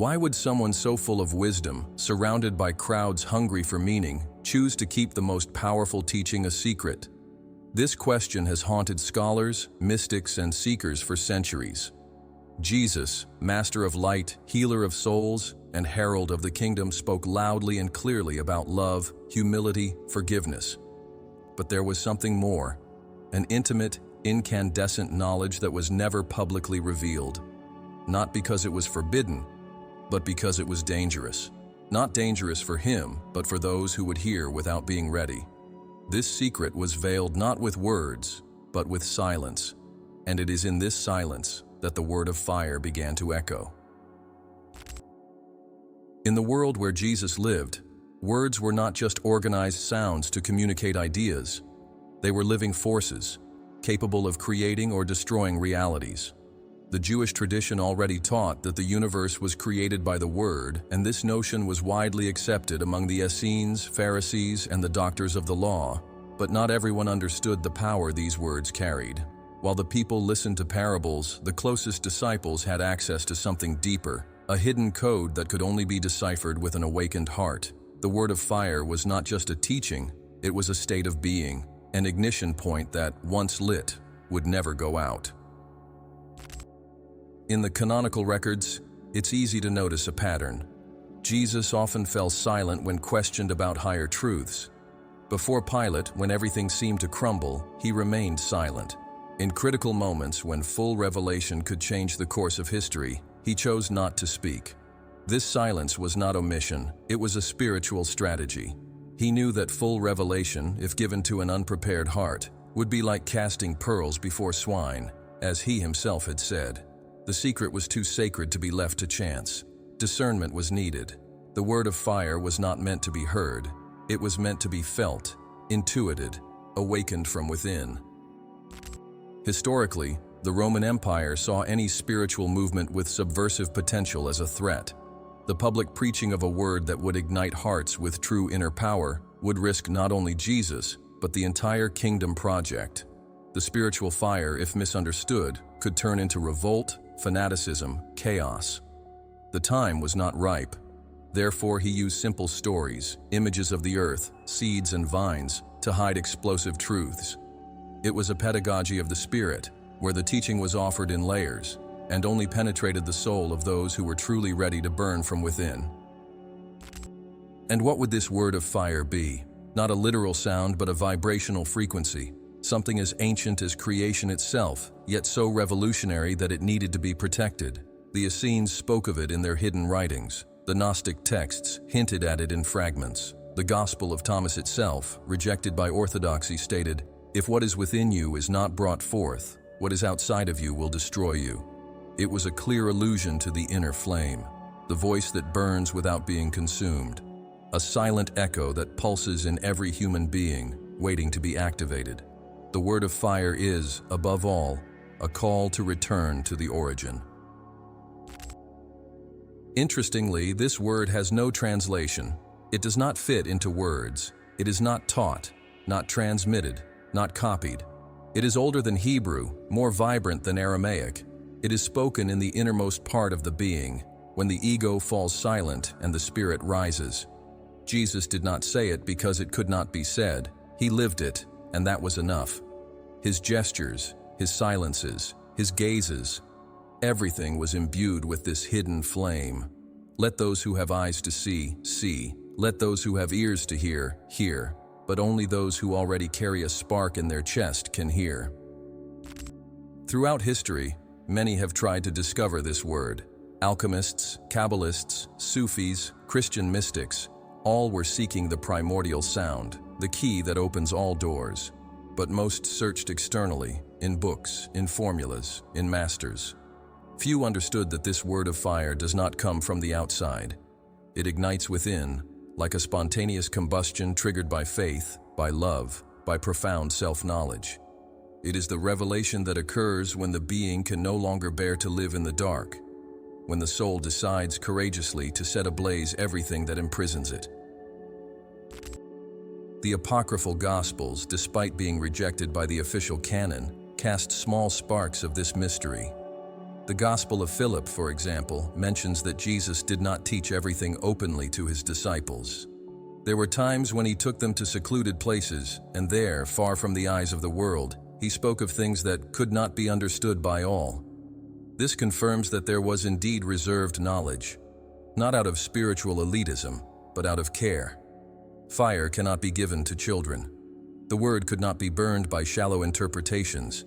Why would someone so full of wisdom, surrounded by crowds hungry for meaning, choose to keep the most powerful teaching a secret? This question has haunted scholars, mystics, and seekers for centuries. Jesus, Master of Light, Healer of Souls, and Herald of the Kingdom, spoke loudly and clearly about love, humility, forgiveness. But there was something more, an intimate, incandescent knowledge that was never publicly revealed. Not because it was forbidden, but because it was dangerous. Not dangerous for him, but for those who would hear without being ready. This secret was veiled not with words, but with silence. And it is in this silence that the word of fire began to echo. In the world where Jesus lived, words were not just organized sounds to communicate ideas. They were living forces, capable of creating or destroying realities. The Jewish tradition already taught that the universe was created by the Word, and this notion was widely accepted among the Essenes, Pharisees, and the doctors of the law. But not everyone understood the power these words carried. While the people listened to parables, the closest disciples had access to something deeper, a hidden code that could only be deciphered with an awakened heart. The word of fire was not just a teaching, it was a state of being, an ignition point that, once lit, would never go out. In the canonical records, it's easy to notice a pattern. Jesus often fell silent when questioned about higher truths. Before Pilate, when everything seemed to crumble, he remained silent. In critical moments when full revelation could change the course of history, he chose not to speak. This silence was not omission, it was a spiritual strategy. He knew that full revelation, if given to an unprepared heart, would be like casting pearls before swine, as he himself had said. The secret was too sacred to be left to chance. Discernment was needed. The word of fire was not meant to be heard. It was meant to be felt, intuited, awakened from within. Historically, the Roman Empire saw any spiritual movement with subversive potential as a threat. The public preaching of a word that would ignite hearts with true inner power would risk not only Jesus, but the entire kingdom project. The spiritual fire, if misunderstood, could turn into revolt, fanaticism, chaos. The time was not ripe. Therefore, he used simple stories, images of the earth, seeds and vines, to hide explosive truths. It was a pedagogy of the spirit, where the teaching was offered in layers, and only penetrated the soul of those who were truly ready to burn from within. And what would this word of fire be? Not a literal sound, but a vibrational frequency, something as ancient as creation itself, yet so revolutionary that it needed to be protected. The Essenes spoke of it in their hidden writings. The Gnostic texts hinted at it in fragments. The Gospel of Thomas itself, rejected by orthodoxy, stated, "If what is within you is not brought forth, what is outside of you will destroy you." It was a clear allusion to the inner flame, the voice that burns without being consumed, a silent echo that pulses in every human being, waiting to be activated. The word of fire is, above all, a call to return to the origin. Interestingly, this word has no translation. It does not fit into words. It is not taught, not transmitted, not copied. It is older than Hebrew, more vibrant than Aramaic. It is spoken in the innermost part of the being, when the ego falls silent and the spirit rises. Jesus did not say it because it could not be said. He lived it, and that was enough. His gestures, his silences, his gazes, everything was imbued with this hidden flame. Let those who have eyes to see, see. Let those who have ears to hear, hear. But only those who already carry a spark in their chest can hear. Throughout history, many have tried to discover this word. Alchemists, Kabbalists, Sufis, Christian mystics, all were seeking the primordial sound, the key that opens all doors. But most searched externally, in books, in formulas, in masters. Few understood that this word of fire does not come from the outside. It ignites within, like a spontaneous combustion triggered by faith, by love, by profound self-knowledge. It is the revelation that occurs when the being can no longer bear to live in the dark, when the soul decides courageously to set ablaze everything that imprisons it. The apocryphal Gospels, despite being rejected by the official canon, cast small sparks of this mystery. The Gospel of Philip, for example, mentions that Jesus did not teach everything openly to his disciples. There were times when he took them to secluded places, and there, far from the eyes of the world, he spoke of things that could not be understood by all. This confirms that there was indeed reserved knowledge, not out of spiritual elitism, but out of care. Fire cannot be given to children. The word could not be burned by shallow interpretations.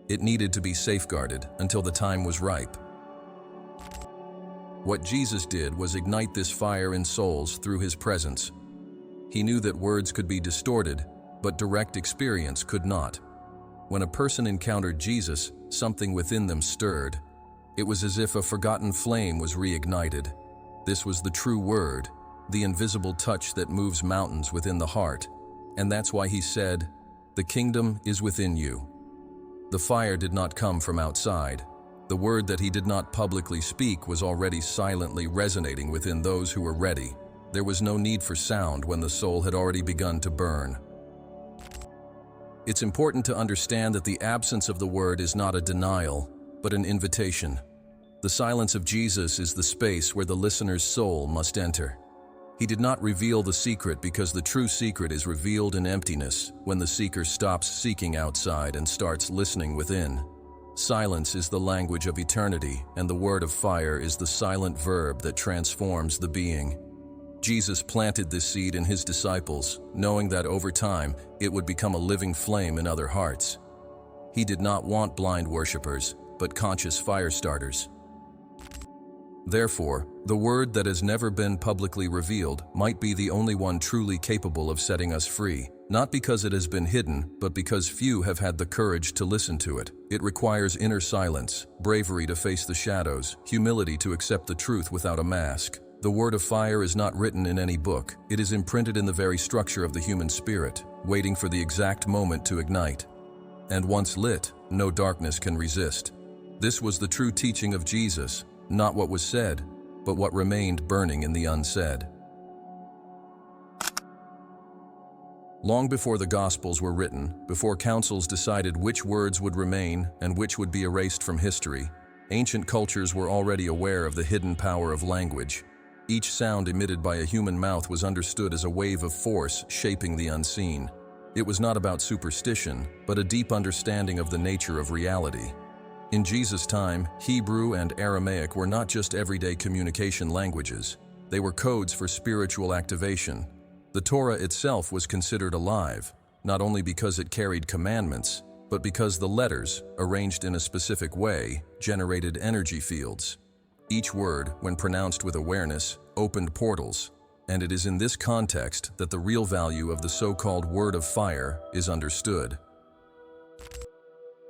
It needed to be safeguarded until the time was ripe. What Jesus did was ignite this fire in souls through his presence. He knew that words could be distorted, but direct experience could not. When a person encountered Jesus, something within them stirred. It was as if a forgotten flame was reignited. This was the true word, the invisible touch that moves mountains within the heart. And that's why he said, "The kingdom is within you." The fire did not come from outside. The word that he did not publicly speak was already silently resonating within those who were ready. There was no need for sound when the soul had already begun to burn. It's important to understand that the absence of the word is not a denial, but an invitation. The silence of Jesus is the space where the listener's soul must enter. He did not reveal the secret because the true secret is revealed in emptiness when the seeker stops seeking outside and starts listening within. Silence is the language of eternity, and the word of fire is the silent verb that transforms the being. Jesus planted this seed in his disciples, knowing that over time it would become a living flame in other hearts. He did not want blind worshipers, but conscious fire starters. Therefore, the word that has never been publicly revealed might be the only one truly capable of setting us free, not because it has been hidden, but because few have had the courage to listen to it. It requires inner silence, bravery to face the shadows, humility to accept the truth without a mask. The word of fire is not written in any book. It is imprinted in the very structure of the human spirit, waiting for the exact moment to ignite. And once lit, no darkness can resist. This was the true teaching of Jesus. Not what was said, but what remained burning in the unsaid. Long before the Gospels were written, before councils decided which words would remain and which would be erased from history, ancient cultures were already aware of the hidden power of language. Each sound emitted by a human mouth was understood as a wave of force shaping the unseen. It was not about superstition, but a deep understanding of the nature of reality. In Jesus' time, Hebrew and Aramaic were not just everyday communication languages. They were codes for spiritual activation. The Torah itself was considered alive, not only because it carried commandments, but because the letters, arranged in a specific way, generated energy fields. Each word, when pronounced with awareness, opened portals, and it is in this context that the real value of the so-called word of fire is understood.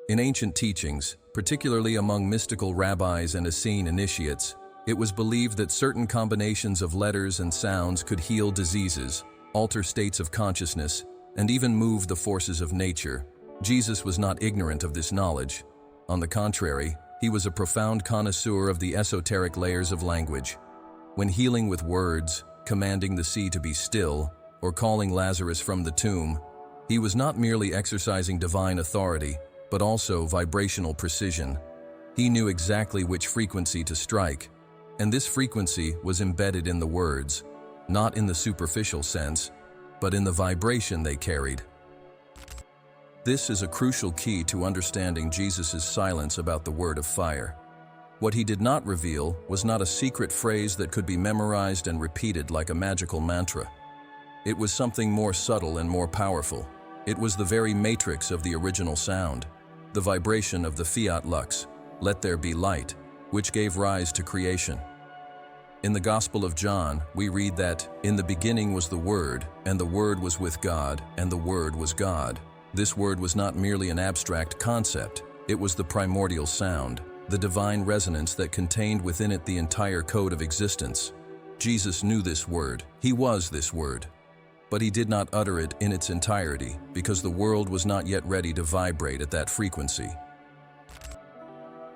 In ancient teachings, particularly among mystical rabbis and Essene initiates, it was believed that certain combinations of letters and sounds could heal diseases, alter states of consciousness, and even move the forces of nature. Jesus was not ignorant of this knowledge. On the contrary, he was a profound connoisseur of the esoteric layers of language. When healing with words, commanding the sea to be still, or calling Lazarus from the tomb, he was not merely exercising divine authority, but also vibrational precision. He knew exactly which frequency to strike, and this frequency was embedded in the words, not in the superficial sense, but in the vibration they carried. This is a crucial key to understanding Jesus' silence about the word of fire. What he did not reveal was not a secret phrase that could be memorized and repeated like a magical mantra. It was something more subtle and more powerful. It was the very matrix of the original sound, the vibration of the fiat lux, "Let there be light," which gave rise to creation. In the Gospel of John, we read that, "In the beginning was the Word, and the Word was with God, and the Word was God." This word was not merely an abstract concept, it was the primordial sound, the divine resonance that contained within it the entire code of existence. Jesus knew this word, he was this word. But he did not utter it in its entirety because the world was not yet ready to vibrate at that frequency.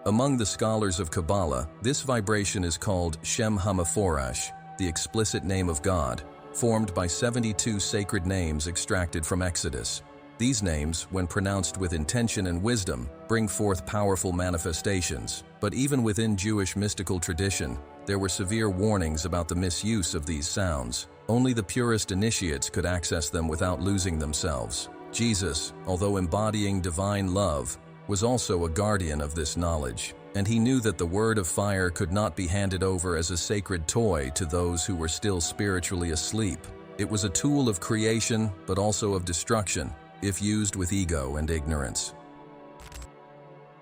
Among the scholars of Kabbalah, this vibration is called Shem HaMeforash, the explicit name of God, formed by 72 sacred names extracted from Exodus. These names, when pronounced with intention and wisdom, bring forth powerful manifestations. But even within Jewish mystical tradition, there were severe warnings about the misuse of these sounds. Only the purest initiates could access them without losing themselves. Jesus, although embodying divine love, was also a guardian of this knowledge, and he knew that the word of fire could not be handed over as a sacred toy to those who were still spiritually asleep. It was a tool of creation, but also of destruction, if used with ego and ignorance.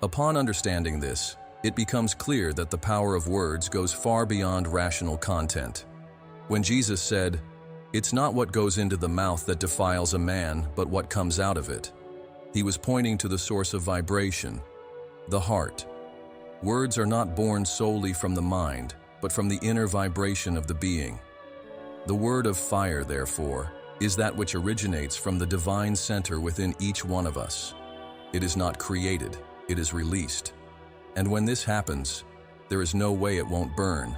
Upon understanding this, it becomes clear that the power of words goes far beyond rational content. When Jesus said, "It's not what goes into the mouth that defiles a man, but what comes out of it," he was pointing to the source of vibration, the heart. Words are not born solely from the mind, but from the inner vibration of the being. The word of fire, therefore, is that which originates from the divine center within each one of us. It is not created, it is released. And when this happens, there is no way it won't burn.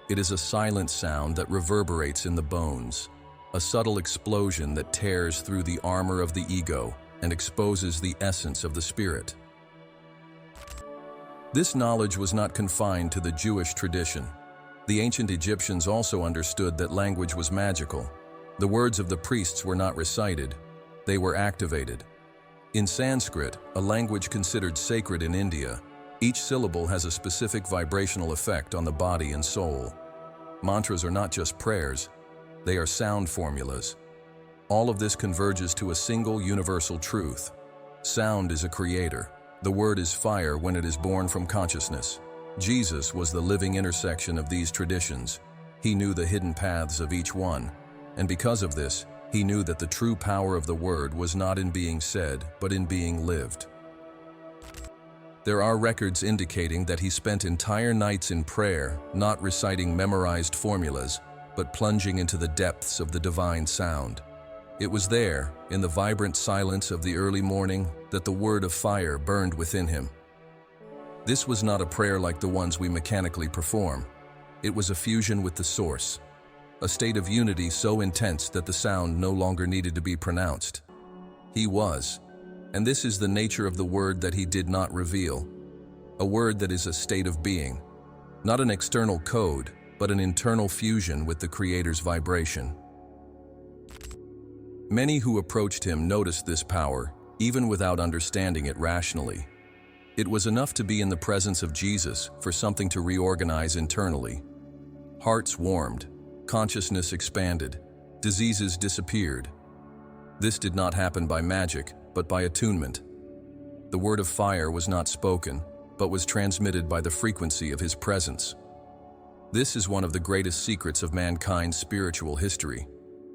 It is a silent sound that reverberates in the bones, a subtle explosion that tears through the armor of the ego and exposes the essence of the spirit. This knowledge was not confined to the Jewish tradition. The ancient Egyptians also understood that language was magical. The words of the priests were not recited, they were activated. In Sanskrit, a language considered sacred in India, each syllable has a specific vibrational effect on the body and soul. Mantras are not just prayers, they are sound formulas. All of this converges to a single universal truth. Sound is a creator. The word is fire when it is born from consciousness. Jesus was the living intersection of these traditions. He knew the hidden paths of each one, and because of this, he knew that the true power of the word was not in being said, but in being lived. There are records indicating that he spent entire nights in prayer, not reciting memorized formulas, but plunging into the depths of the divine sound. It was there, in the vibrant silence of the early morning, that the word of fire burned within him. This was not a prayer like the ones we mechanically perform. It was a fusion with the source, a state of unity so intense that the sound no longer needed to be pronounced. He was, and this is the nature of the word that he did not reveal, a word that is a state of being, not an external code, but an internal fusion with the Creator's vibration. Many who approached him noticed this power, even without understanding it rationally. It was enough to be in the presence of Jesus for something to reorganize internally. Hearts warmed, consciousness expanded, diseases disappeared. This did not happen by magic, but by attunement. The word of fire was not spoken, but was transmitted by the frequency of his presence. This is one of the greatest secrets of mankind's spiritual history.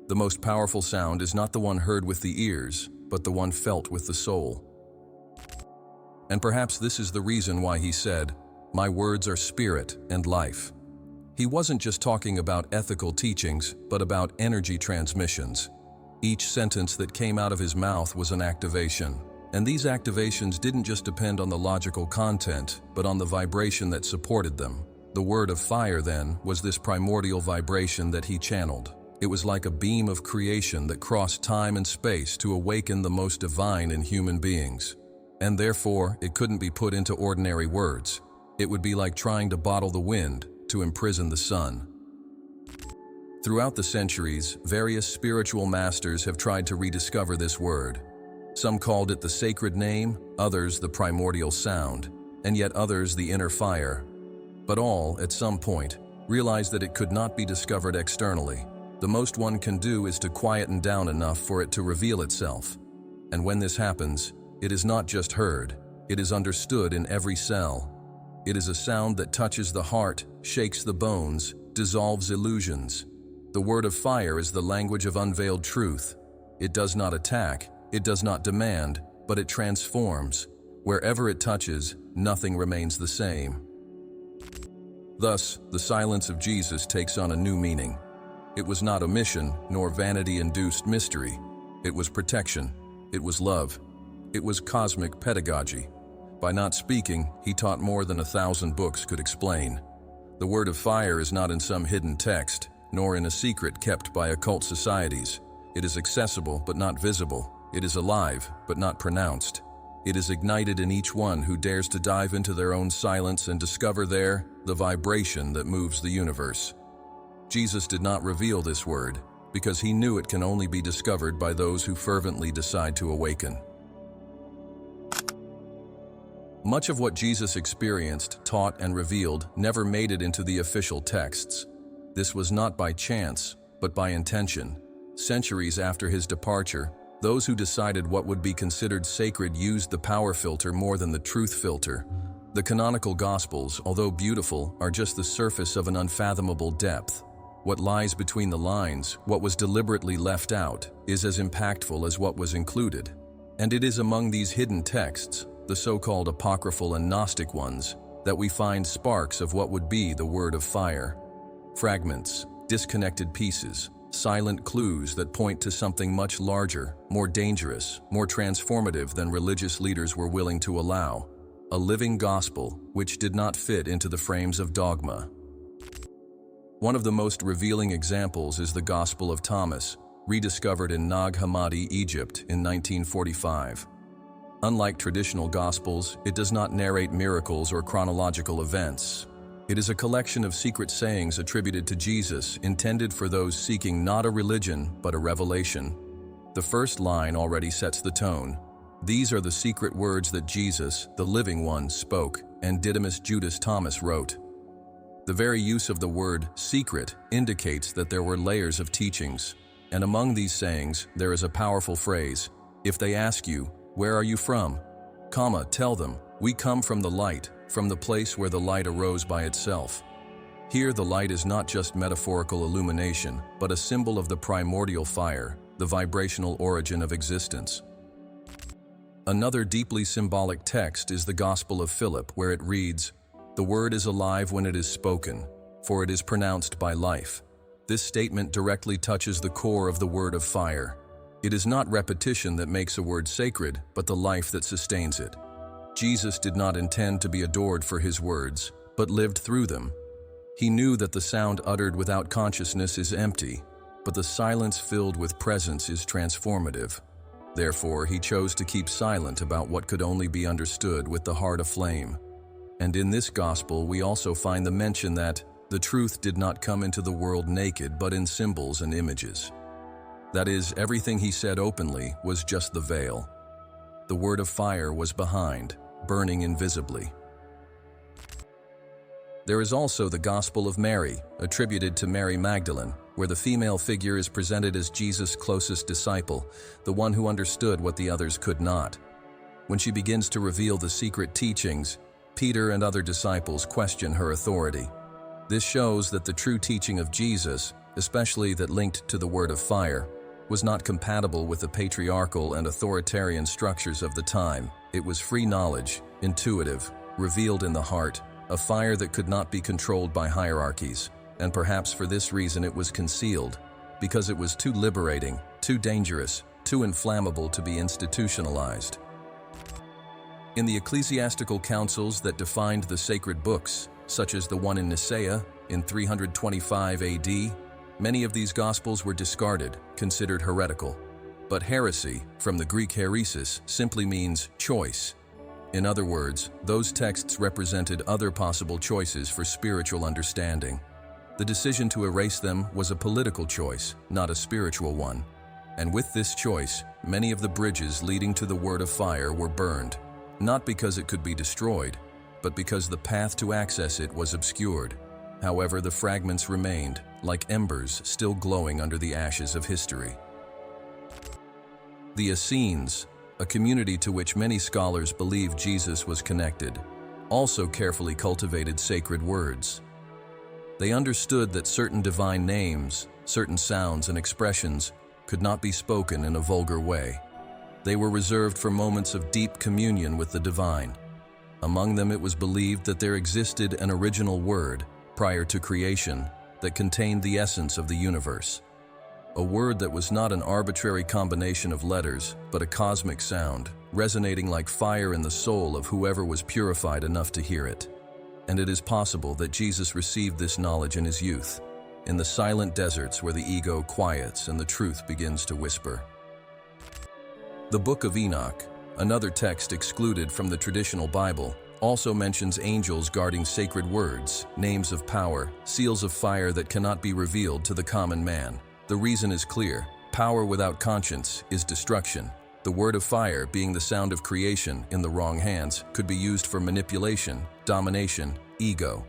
The most powerful sound is not the one heard with the ears, but the one felt with the soul. And perhaps this is the reason why he said, "My words are spirit and life." He wasn't just talking about ethical teachings, but about energy transmissions. Each sentence that came out of his mouth was an activation. And these activations didn't just depend on the logical content, but on the vibration that supported them. The word of fire, then, was this primordial vibration that he channeled. It was like a beam of creation that crossed time and space to awaken the most divine in human beings. And therefore, it couldn't be put into ordinary words. It would be like trying to bottle the wind, to imprison the sun. Throughout the centuries, various spiritual masters have tried to rediscover this word. Some called it the sacred name, others the primordial sound, and yet others the inner fire. But all, at some point, realized that it could not be discovered externally. The most one can do is to quieten down enough for it to reveal itself. And when this happens, it is not just heard, it is understood in every cell. It is a sound that touches the heart, shakes the bones, dissolves illusions. The word of fire is the language of unveiled truth. It does not attack, it does not demand, but it transforms. Wherever it touches, nothing remains the same. Thus, the silence of Jesus takes on a new meaning. It was not omission, nor vanity-induced mystery. It was protection. It was love. It was cosmic pedagogy. By not speaking, he taught more than 1,000 books could explain. The word of fire is not in some hidden text, nor in a secret kept by occult societies. It is accessible but not visible. It is alive, but not pronounced. It is ignited in each one who dares to dive into their own silence and discover there the vibration that moves the universe. Jesus did not reveal this word because he knew it can only be discovered by those who fervently decide to awaken. Much of what Jesus experienced, taught, and revealed never made it into the official texts. This was not by chance, but by intention. Centuries after his departure, those who decided what would be considered sacred used the power filter more than the truth filter. The canonical Gospels, although beautiful, are just the surface of an unfathomable depth. What lies between the lines, what was deliberately left out, is as impactful as what was included. And it is among these hidden texts, the so-called apocryphal and Gnostic ones, that we find sparks of what would be the word of fire. Fragments, disconnected pieces, silent clues that point to something much larger, more dangerous, more transformative than religious leaders were willing to allow. A living gospel which did not fit into the frames of dogma. One of the most revealing examples is the Gospel of Thomas, rediscovered in Nag Hammadi, Egypt in 1945. Unlike traditional Gospels, it does not narrate miracles or chronological events. It is a collection of secret sayings attributed to Jesus, intended for those seeking not a religion, but a revelation. The first line already sets the tone. These are the secret words that Jesus, the living one, spoke, and Didymus Judas Thomas wrote. The very use of the word secret indicates that there were layers of teachings, and among these sayings there is a powerful phrase, if they ask you, where are you from? Tell them, we come from the light, from the place where the light arose by itself. Here the light is not just metaphorical illumination, but a symbol of the primordial fire, the vibrational origin of existence. Another deeply symbolic text is the Gospel of Philip, where it reads, "The word is alive when it is spoken, for it is pronounced by life." This statement directly touches the core of the word of fire. It is not repetition that makes a word sacred, but the life that sustains it. Jesus did not intend to be adored for his words, but lived through them. He knew that the sound uttered without consciousness is empty, but the silence filled with presence is transformative. Therefore, he chose to keep silent about what could only be understood with the heart aflame. And in this gospel, we also find the mention that the truth did not come into the world naked, but in symbols and images. That is, everything he said openly was just the veil. The word of fire was behind, burning invisibly. There is also the Gospel of Mary, attributed to Mary Magdalene, where the female figure is presented as Jesus' closest disciple, the one who understood what the others could not. When she begins to reveal the secret teachings, Peter and other disciples question her authority. This shows that the true teaching of Jesus, especially that linked to the word of fire, was not compatible with the patriarchal and authoritarian structures of the time. It was free knowledge, intuitive, revealed in the heart, a fire that could not be controlled by hierarchies, and perhaps for this reason it was concealed, because it was too liberating, too dangerous, too inflammable to be institutionalized. In the ecclesiastical councils that defined the sacred books, such as the one in Nicaea in 325 AD, many of these gospels were discarded, considered heretical. But heresy, from the Greek heresis, simply means choice. In other words, those texts represented other possible choices for spiritual understanding. The decision to erase them was a political choice, not a spiritual one. And with this choice, many of the bridges leading to the word of fire were burned, not because it could be destroyed, but because the path to access it was obscured. However, the fragments remained, like embers still glowing under the ashes of history. The Essenes, a community to which many scholars believe Jesus was connected, also carefully cultivated sacred words. They understood that certain divine names, certain sounds and expressions could not be spoken in a vulgar way. They were reserved for moments of deep communion with the divine. Among them, it was believed that there existed an original word, prior to creation, that contained the essence of the universe. A word that was not an arbitrary combination of letters, but a cosmic sound, resonating like fire in the soul of whoever was purified enough to hear it. And it is possible that Jesus received this knowledge in his youth, in the silent deserts where the ego quiets and the truth begins to whisper. The Book of Enoch, another text excluded from the traditional Bible, also mentions angels guarding sacred words, names of power, seals of fire that cannot be revealed to the common man. The reason is clear. Power without conscience is destruction. The word of fire, being the sound of creation in the wrong hands, could be used for manipulation, domination, ego.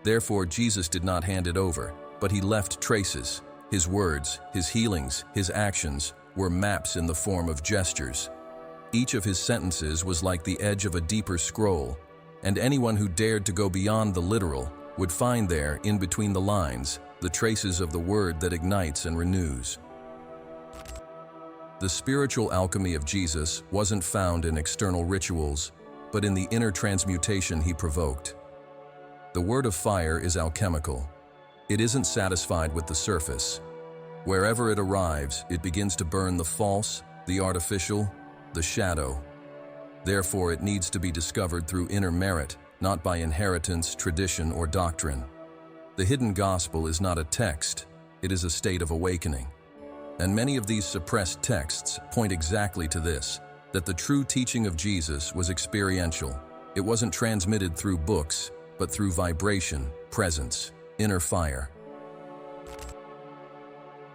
Therefore, Jesus did not hand it over, but he left traces. His words, his healings, his actions were maps in the form of gestures. Each of his sentences was like the edge of a deeper scroll, and anyone who dared to go beyond the literal would find there, in between the lines, the traces of the word that ignites and renews. The spiritual alchemy of Jesus wasn't found in external rituals, but in the inner transmutation he provoked. The word of fire is alchemical. It isn't satisfied with the surface. Wherever it arrives, it begins to burn the false, the artificial, the shadow. Therefore, it needs to be discovered through inner merit, not by inheritance, tradition, or doctrine. The hidden gospel is not a text, it is a state of awakening. And many of these suppressed texts point exactly to this, that the true teaching of Jesus was experiential. It wasn't transmitted through books, but through vibration, presence, inner fire.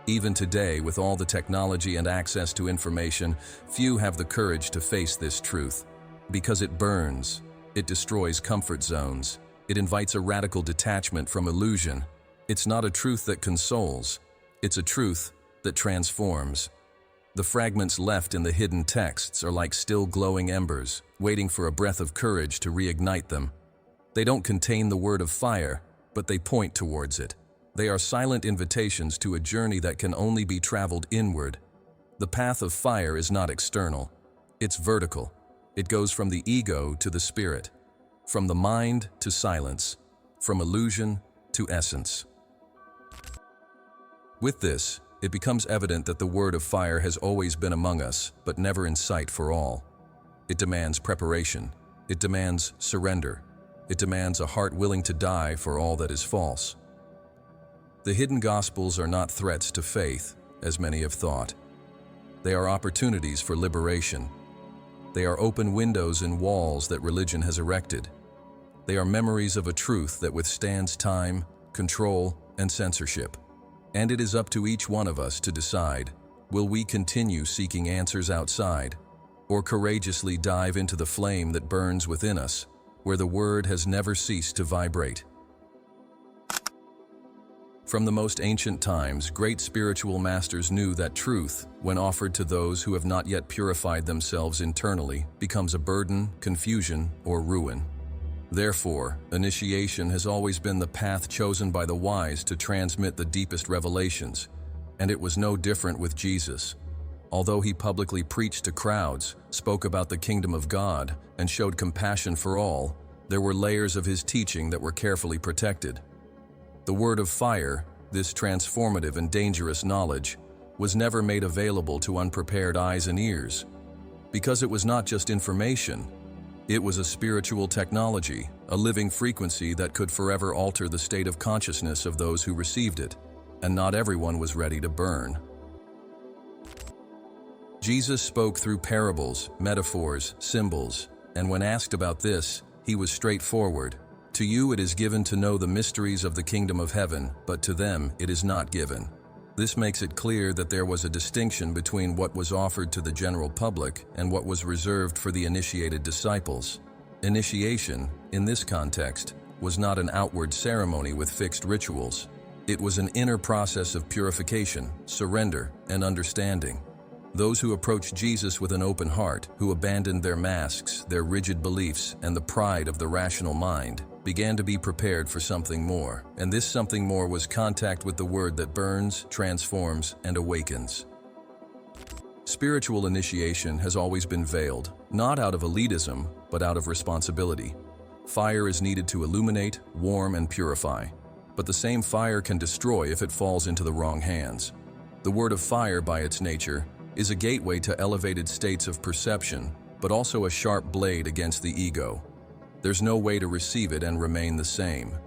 Even today, with all the technology and access to information, few have the courage to face this truth. Because it burns, it destroys comfort zones, it invites a radical detachment from illusion. It's not a truth that consoles, it's a truth that transforms. The fragments left in the hidden texts are like still glowing embers, waiting for a breath of courage to reignite them. They don't contain the word of fire, but they point towards it. They are silent invitations to a journey that can only be traveled inward. The path of fire is not external. It's vertical. It goes from the ego to the spirit, from the mind to silence, from illusion to essence. With this, it becomes evident that the word of fire has always been among us, but never in sight for all. It demands preparation. It demands surrender. It demands a heart willing to die for all that is false. The hidden gospels are not threats to faith, as many have thought. They are opportunities for liberation. They are open windows and walls that religion has erected. They are memories of a truth that withstands time, control, and censorship. And it is up to each one of us to decide, will we continue seeking answers outside, or courageously dive into the flame that burns within us, where the word has never ceased to vibrate. From the most ancient times, great spiritual masters knew that truth, when offered to those who have not yet purified themselves internally, becomes a burden, confusion, or ruin. Therefore, initiation has always been the path chosen by the wise to transmit the deepest revelations, and it was no different with Jesus. Although he publicly preached to crowds, spoke about the kingdom of God, and showed compassion for all, there were layers of his teaching that were carefully protected. The word of fire, this transformative and dangerous knowledge, was never made available to unprepared eyes and ears. Because it was not just information, it was a spiritual technology, a living frequency that could forever alter the state of consciousness of those who received it, and not everyone was ready to burn. Jesus spoke through parables, metaphors, symbols, and when asked about this, he was straightforward. To you it is given to know the mysteries of the kingdom of heaven, but to them it is not given. This makes it clear that there was a distinction between what was offered to the general public and what was reserved for the initiated disciples. Initiation, in this context, was not an outward ceremony with fixed rituals. It was an inner process of purification, surrender, and understanding. Those who approached Jesus with an open heart, who abandoned their masks, their rigid beliefs, and the pride of the rational mind, began to be prepared for something more, and this something more was contact with the word that burns, transforms, and awakens. Spiritual initiation has always been veiled, not out of elitism, but out of responsibility. Fire is needed to illuminate, warm, and purify, but the same fire can destroy if it falls into the wrong hands. The word of fire, by its nature, is a gateway to elevated states of perception, but also a sharp blade against the ego. There's no way to receive it and remain the same.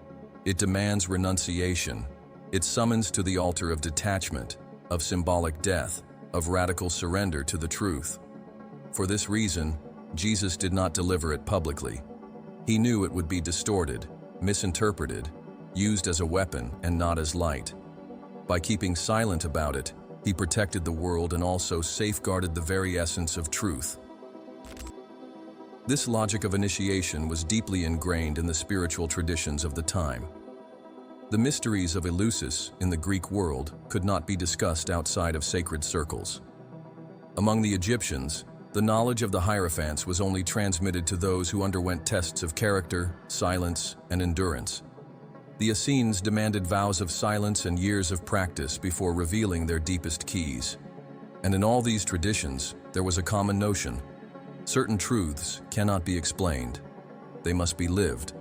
It demands renunciation. It summons to the altar of detachment, of symbolic death, of radical surrender to the truth. For this reason, Jesus did not deliver it publicly. He knew it would be distorted, misinterpreted, used as a weapon and not as light. By keeping silent about it, he protected the world and also safeguarded the very essence of truth. This logic of initiation was deeply ingrained in the spiritual traditions of the time. The mysteries of Eleusis in the Greek world could not be discussed outside of sacred circles. Among the Egyptians, the knowledge of the Hierophants was only transmitted to those who underwent tests of character, silence, and endurance. The Essenes demanded vows of silence and years of practice before revealing their deepest keys. And in all these traditions, there was a common notion. Certain truths cannot be explained. They must be lived.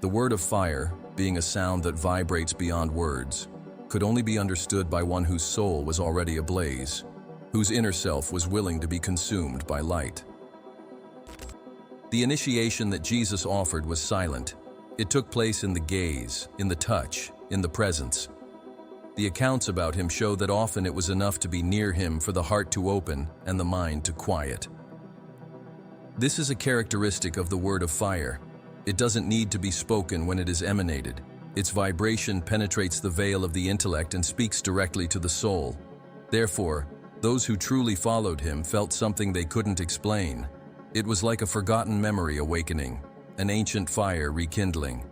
The word of fire, being a sound that vibrates beyond words, could only be understood by one whose soul was already ablaze, whose inner self was willing to be consumed by light. The initiation that Jesus offered was silent. It took place in the gaze, in the touch, in the presence. The accounts about him show that often it was enough to be near him for the heart to open and the mind to quiet. This is a characteristic of the word of fire. It doesn't need to be spoken when it is emanated. Its vibration penetrates the veil of the intellect and speaks directly to the soul. Therefore, those who truly followed him felt something they couldn't explain. It was like a forgotten memory awakening, an ancient fire rekindling,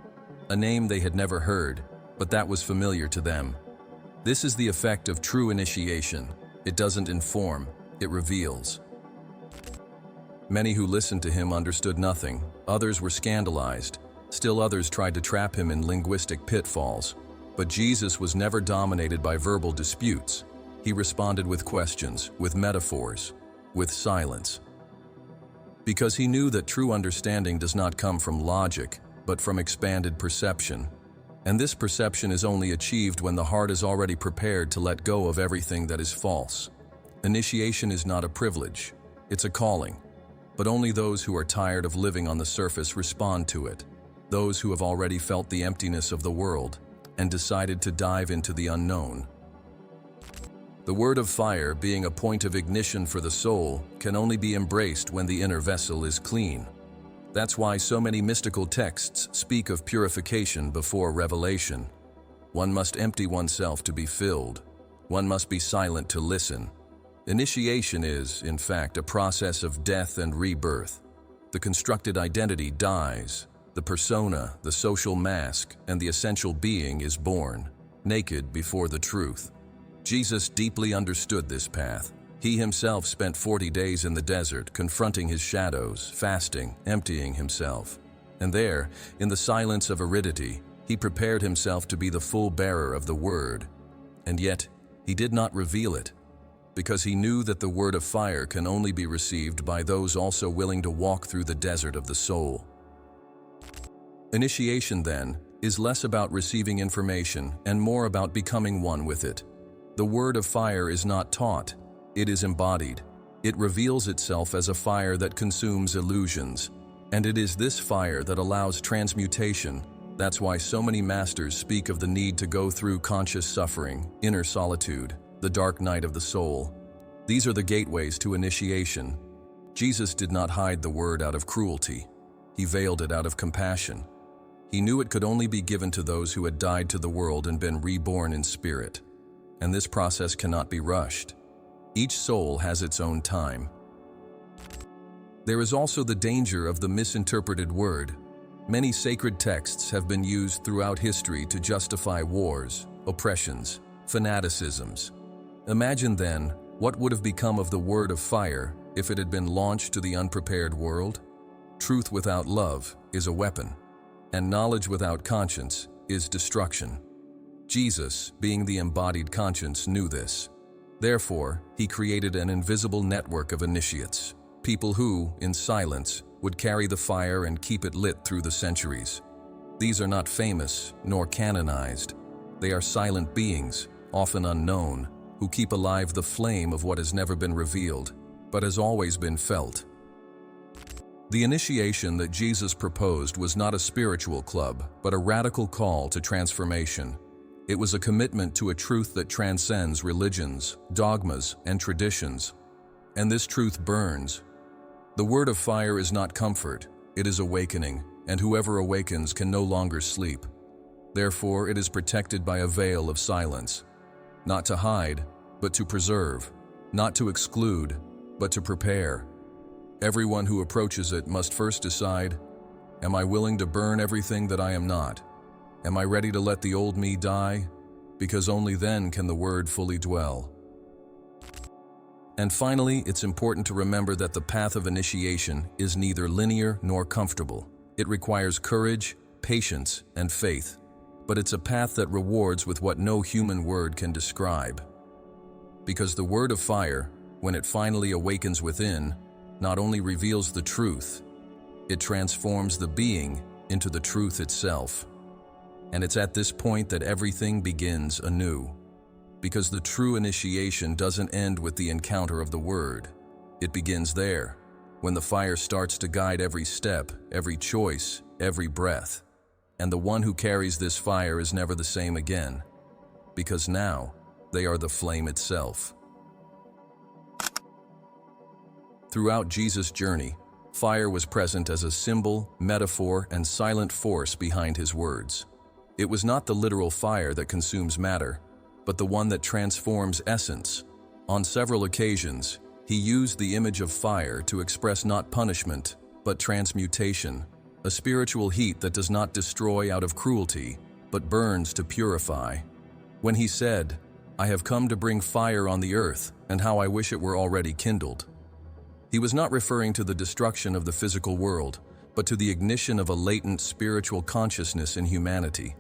a name they had never heard, but that was familiar to them. This is the effect of true initiation. It doesn't inform, it reveals. Many who listened to him understood nothing, others were scandalized, still others tried to trap him in linguistic pitfalls. But Jesus was never dominated by verbal disputes. He responded with questions, with metaphors, with silence. Because he knew that true understanding does not come from logic, but from expanded perception. And this perception is only achieved when the heart is already prepared to let go of everything that is false. Initiation is not a privilege, it's a calling. But only those who are tired of living on the surface respond to it. Those who have already felt the emptiness of the world and decided to dive into the unknown. The word of fire, being a point of ignition for the soul, can only be embraced when the inner vessel is clean. That's why so many mystical texts speak of purification before revelation. One must empty oneself to be filled. One must be silent to listen. Initiation is, in fact, a process of death and rebirth. The constructed identity dies. The persona, the social mask, and the essential being is born, naked before the truth. Jesus deeply understood this path. He himself spent 40 days in the desert, confronting his shadows, fasting, emptying himself. And there, in the silence of aridity, he prepared himself to be the full bearer of the word. And yet, he did not reveal it, because he knew that the word of fire can only be received by those also willing to walk through the desert of the soul. Initiation, then, is less about receiving information and more about becoming one with it. The word of fire is not taught, it is embodied. It reveals itself as a fire that consumes illusions, and it is this fire that allows transmutation. That's why so many masters speak of the need to go through conscious suffering, inner solitude, the dark night of the soul. These are the gateways to initiation. Jesus did not hide the word out of cruelty. He veiled it out of compassion. He knew it could only be given to those who had died to the world and been reborn in spirit. And this process cannot be rushed. Each soul has its own time. There is also the danger of the misinterpreted word. Many sacred texts have been used throughout history to justify wars, oppressions, fanaticisms. Imagine then what would have become of the word of fire if it had been launched to the unprepared world. Truth without love is a weapon, and knowledge without conscience is destruction. Jesus, being the embodied conscience, knew this. Therefore, he created an invisible network of initiates, people who, in silence, would carry the fire and keep it lit through the centuries. These are not famous nor canonized. They are silent beings, often unknown, who keep alive the flame of what has never been revealed, but has always been felt. The initiation that Jesus proposed was not a spiritual club, but a radical call to transformation. It was a commitment to a truth that transcends religions, dogmas, and traditions. and this truth burns. The word of fire is not comfort, it is awakening, and whoever awakens can no longer sleep. Therefore, it is protected by a veil of silence, not to hide, but to preserve, not to exclude, but to prepare. Everyone who approaches it must first decide, am I willing to burn everything that I am not? Am I ready to let the old me die? Because only then can the word fully dwell. And finally, it's important to remember that the path of initiation is neither linear nor comfortable. It requires courage, patience, and faith. But it's a path that rewards with what no human word can describe. Because the word of fire, when it finally awakens within, not only reveals the truth, it transforms the being into the truth itself. And it's at this point that everything begins anew. Because the true initiation doesn't end with the encounter of the word. It begins there, when the fire starts to guide every step, every choice, every breath. And the one who carries this fire is never the same again, because now they are the flame itself. Throughout Jesus' journey, fire was present as a symbol, metaphor, and silent force behind his words. It was not the literal fire that consumes matter, but the one that transforms essence. On several occasions, he used the image of fire to express not punishment, but transmutation, a spiritual heat that does not destroy out of cruelty, but burns to purify. When he said, "I have come to bring fire on the earth, and how I wish it were already kindled," he was not referring to the destruction of the physical world, but to the ignition of a latent spiritual consciousness in humanity.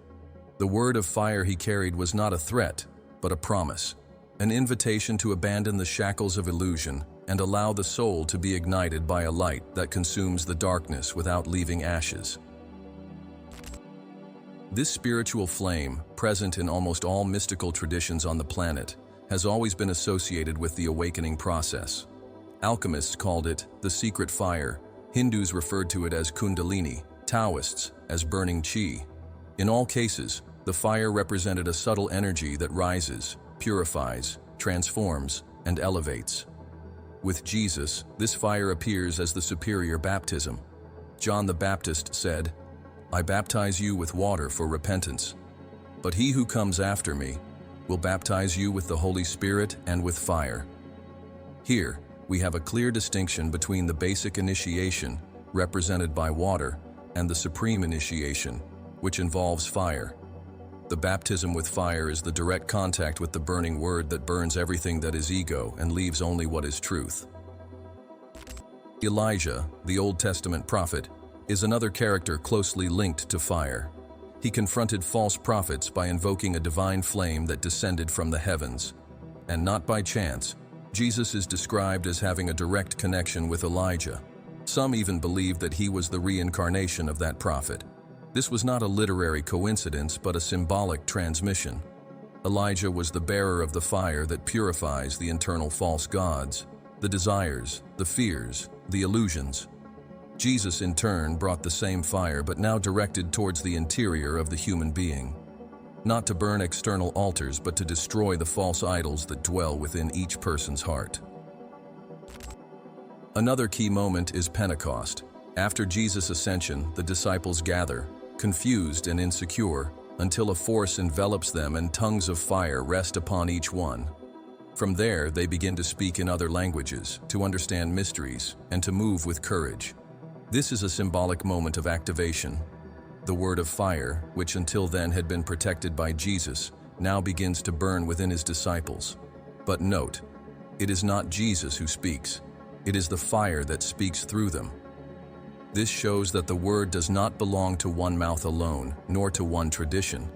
The word of fire he carried was not a threat, but a promise, an invitation to abandon the shackles of illusion and allow the soul to be ignited by a light that consumes the darkness without leaving ashes. This spiritual flame, present in almost all mystical traditions on the planet, has always been associated with the awakening process. Alchemists called it the secret fire, Hindus referred to it as Kundalini, Taoists as burning chi. In all cases, the fire represented a subtle energy that rises, purifies, transforms, and elevates. With Jesus, this fire appears as the superior baptism. John the Baptist said, "I baptize you with water for repentance, but he who comes after me will baptize you with the Holy Spirit and with fire." Here, we have a clear distinction between the basic initiation, represented by water, and the supreme initiation, which involves fire. The baptism with fire is the direct contact with the burning word that burns everything that is ego and leaves only what is truth. Elijah, the Old Testament prophet, is another character closely linked to fire. He confronted false prophets by invoking a divine flame that descended from the heavens. And not by chance, Jesus is described as having a direct connection with Elijah. Some even believe that he was the reincarnation of that prophet. This was not a literary coincidence, but a symbolic transmission. Elijah was the bearer of the fire that purifies the internal false gods, the desires, the fears, the illusions. Jesus, in turn, brought the same fire, but now directed towards the interior of the human being. Not to burn external altars, but to destroy the false idols that dwell within each person's heart. Another key moment is Pentecost. After Jesus' ascension, the disciples gather, confused and insecure, until a force envelops them and tongues of fire rest upon each one. From there, they begin to speak in other languages, to understand mysteries, and to move with courage. This is a symbolic moment of activation. The word of fire, which until then had been protected by Jesus, now begins to burn within his disciples. But note, it is not Jesus who speaks. It is the fire that speaks through them. This shows that the word does not belong to one mouth alone, nor to one tradition.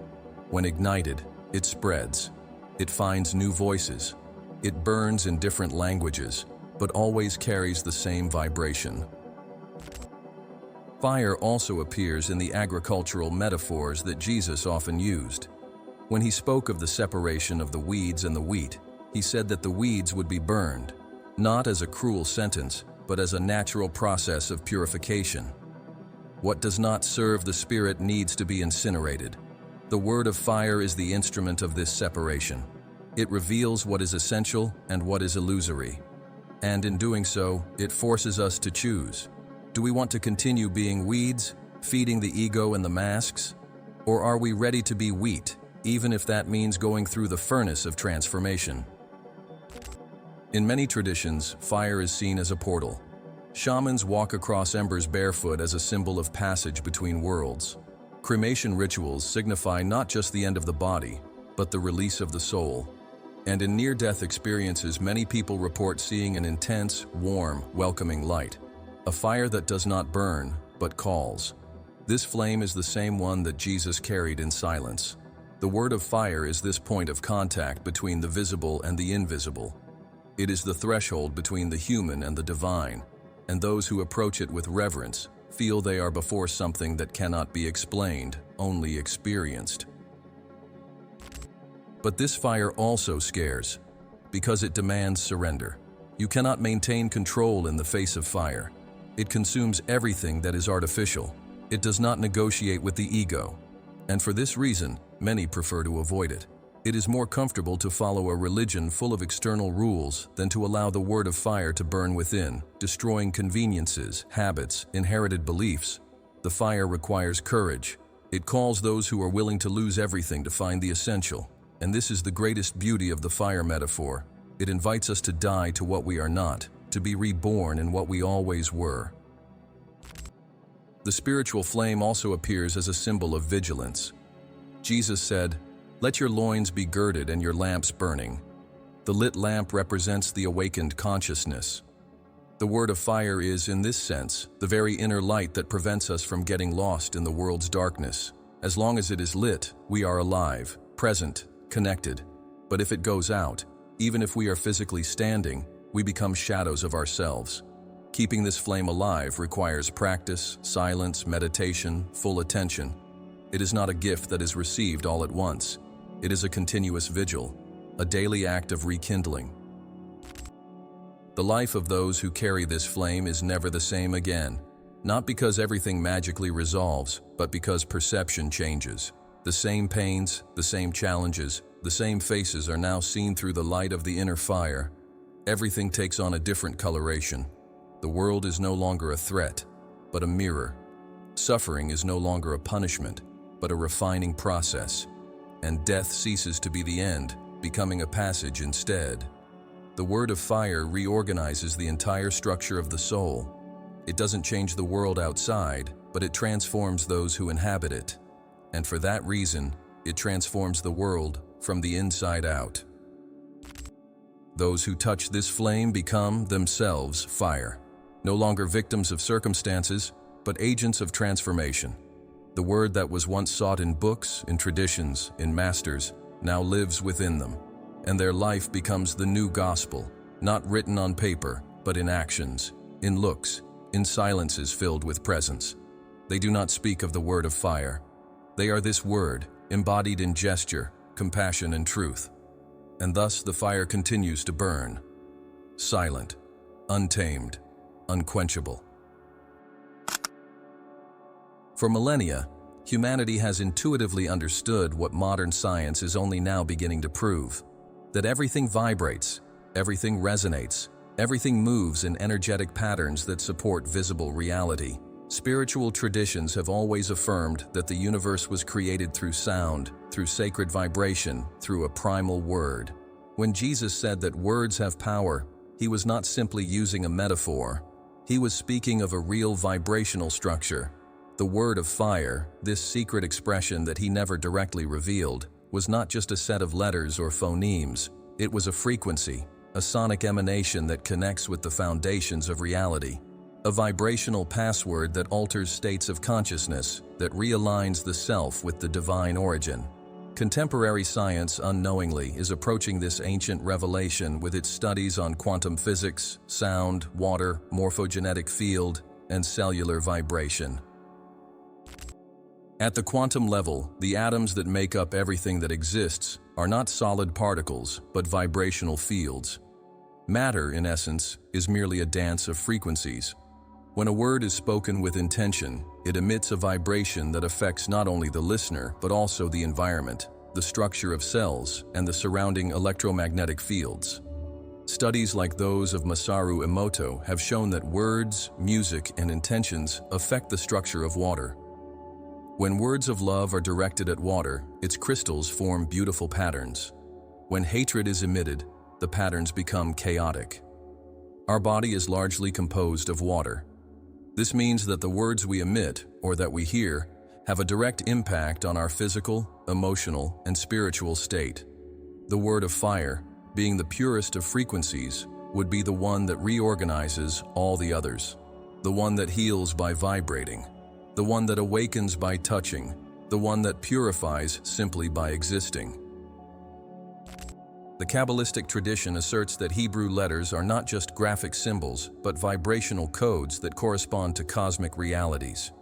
When ignited, it spreads. It finds new voices. It burns in different languages, but always carries the same vibration. Fire also appears in the agricultural metaphors that Jesus often used. When he spoke of the separation of the weeds and the wheat, he said that the weeds would be burned, not as a cruel sentence, but as a natural process of purification. What does not serve the spirit needs to be incinerated. The word of fire is the instrument of this separation. It reveals what is essential and what is illusory. And in doing so, it forces us to choose. Do we want to continue being weeds, feeding the ego and the masks? Or are we ready to be wheat, even if that means going through the furnace of transformation? In many traditions, fire is seen as a portal. Shamans walk across embers barefoot as a symbol of passage between worlds. Cremation rituals signify not just the end of the body, but the release of the soul. And in near-death experiences, many people report seeing an intense, warm, welcoming light. A fire that does not burn, but calls. This flame is the same one that Jesus carried in silence. The word of fire is this point of contact between the visible and the invisible. It is the threshold between the human and the divine, and those who approach it with reverence feel they are before something that cannot be explained, only experienced. But this fire also scares, because it demands surrender. You cannot maintain control in the face of fire. It consumes everything that is artificial. It does not negotiate with the ego, and for this reason, many prefer to avoid it. It is more comfortable to follow a religion full of external rules than to allow the word of fire to burn within, destroying conveniences, habits, inherited beliefs. The fire requires courage. It calls those who are willing to lose everything to find the essential. And this is the greatest beauty of the fire metaphor. It invites us to die to what we are not, to be reborn in what we always were. The spiritual flame also appears as a symbol of vigilance. Jesus said, "Let your loins be girded and your lamps burning." The lit lamp represents the awakened consciousness. The word of fire is, in this sense, the very inner light that prevents us from getting lost in the world's darkness. As long as it is lit, we are alive, present, connected. But if it goes out, even if we are physically standing, we become shadows of ourselves. Keeping this flame alive requires practice, silence, meditation, full attention. It is not a gift that is received all at once. It is a continuous vigil, a daily act of rekindling. The life of those who carry this flame is never the same again, not because everything magically resolves, but because perception changes. The same pains, the same challenges, the same faces are now seen through the light of the inner fire. Everything takes on a different coloration. The world is no longer a threat, but a mirror. Suffering is no longer a punishment, but a refining process. And death ceases to be the end, becoming a passage instead. The word of fire reorganizes the entire structure of the soul. It doesn't change the world outside, but it transforms those who inhabit it. And for that reason, it transforms the world from the inside out. Those who touch this flame become themselves fire, no longer victims of circumstances, but agents of transformation. The word that was once sought in books, in traditions, in masters, now lives within them, and their life becomes the new gospel, not written on paper, but in actions, in looks, in silences filled with presence. They do not speak of the word of fire. They are this word, embodied in gesture, compassion, and truth. And thus the fire continues to burn, silent, untamed, unquenchable. For millennia, humanity has intuitively understood what modern science is only now beginning to prove: that everything vibrates, everything resonates, everything moves in energetic patterns that support visible reality. Spiritual traditions have always affirmed that the universe was created through sound, through sacred vibration, through a primal word. When Jesus said that words have power, he was not simply using a metaphor. He was speaking of a real vibrational structure. The word of fire, this secret expression that he never directly revealed, was not just a set of letters or phonemes. It was a frequency, a sonic emanation that connects with the foundations of reality. A vibrational password that alters states of consciousness, that realigns the self with the divine origin. Contemporary science unknowingly is approaching this ancient revelation with its studies on quantum physics, sound, water, morphogenetic field, and cellular vibration. At the quantum level, the atoms that make up everything that exists are not solid particles, but vibrational fields. Matter, in essence, is merely a dance of frequencies. When a word is spoken with intention, it emits a vibration that affects not only the listener, but also the environment, the structure of cells, and the surrounding electromagnetic fields. Studies like those of Masaru Emoto have shown that words, music, and intentions affect the structure of water. When words of love are directed at water, its crystals form beautiful patterns. When hatred is emitted, the patterns become chaotic. Our body is largely composed of water. This means that the words we emit, or that we hear, have a direct impact on our physical, emotional, and spiritual state. The word of fire, being the purest of frequencies, would be the one that reorganizes all the others, the one that heals by vibrating, the one that awakens by touching, the one that purifies simply by existing. The Kabbalistic tradition asserts that Hebrew letters are not just graphic symbols, but vibrational codes that correspond to cosmic realities.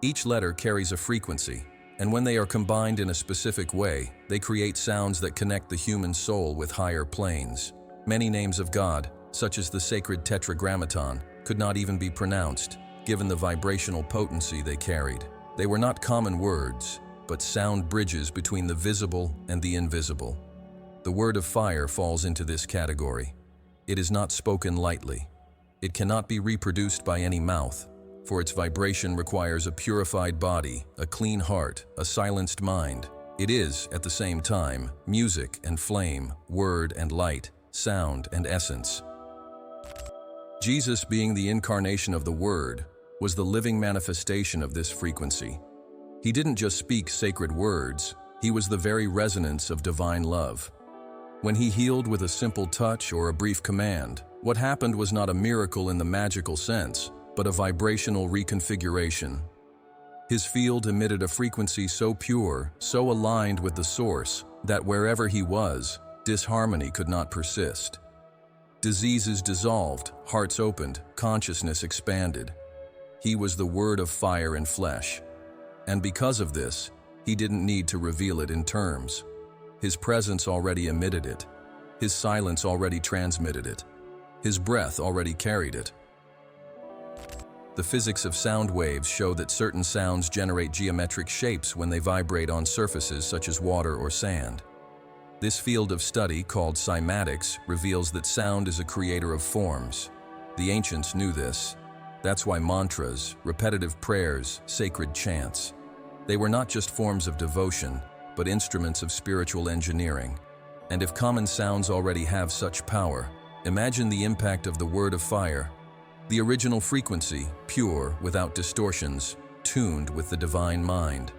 Each letter carries a frequency, and when they are combined in a specific way, they create sounds that connect the human soul with higher planes. Many names of God, such as the sacred Tetragrammaton, could not even be pronounced, given the vibrational potency they carried. They were not common words, but sound bridges between the visible and the invisible. The word of fire falls into this category. It is not spoken lightly. It cannot be reproduced by any mouth, for its vibration requires a purified body, a clean heart, a silenced mind. It is, at the same time, music and flame, word and light, sound and essence. Jesus, being the incarnation of the Word, was the living manifestation of this frequency. He didn't just speak sacred words, he was the very resonance of divine love. When he healed with a simple touch or a brief command, what happened was not a miracle in the magical sense, but a vibrational reconfiguration. His field emitted a frequency so pure, so aligned with the source, that wherever he was, disharmony could not persist. Diseases dissolved, hearts opened, consciousness expanded. He was the word of fire and flesh. And because of this, he didn't need to reveal it in terms. His presence already emitted it. His silence already transmitted it. His breath already carried it. The physics of sound waves show that certain sounds generate geometric shapes when they vibrate on surfaces such as water or sand. This field of study, called cymatics, reveals that sound is a creator of forms. The ancients knew this. That's why mantras, repetitive prayers, sacred chants. They were not just forms of devotion, but instruments of spiritual engineering. And if common sounds already have such power, imagine the impact of the word of fire. The original frequency, pure, without distortions, tuned with the divine mind.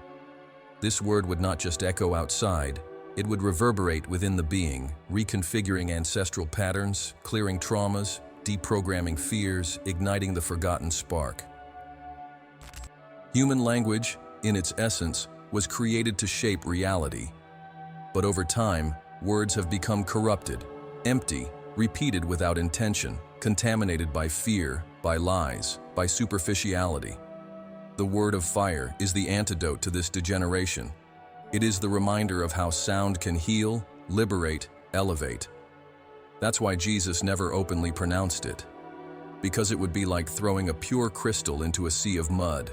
This word would not just echo outside, it would reverberate within the being, reconfiguring ancestral patterns, clearing traumas, deprogramming fears, igniting the forgotten spark. Human language, in its essence, was created to shape reality. But over time, words have become corrupted, empty, repeated without intention, contaminated by fear, by lies, by superficiality. The word of fire is the antidote to this degeneration. It is the reminder of how sound can heal, liberate, elevate. That's why Jesus never openly pronounced it, because it would be like throwing a pure crystal into a sea of mud.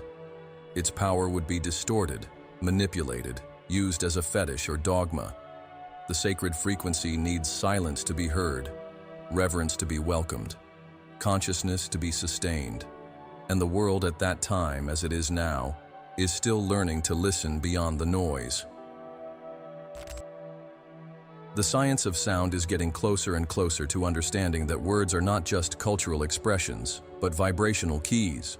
Its power would be distorted, manipulated, used as a fetish or dogma. The sacred frequency needs silence to be heard, reverence to be welcomed, consciousness to be sustained. And the world at that time, as it is now, is still learning to listen beyond the noise. The science of sound is getting closer and closer to understanding that words are not just cultural expressions, but vibrational keys.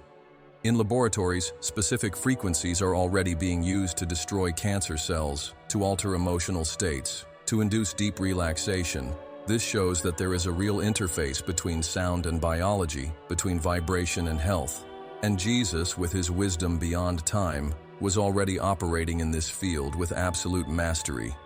In laboratories, specific frequencies are already being used to destroy cancer cells, to alter emotional states, to induce deep relaxation. This shows that there is a real interface between sound and biology, between vibration and health. And Jesus, with his wisdom beyond time, was already operating in this field with absolute mastery.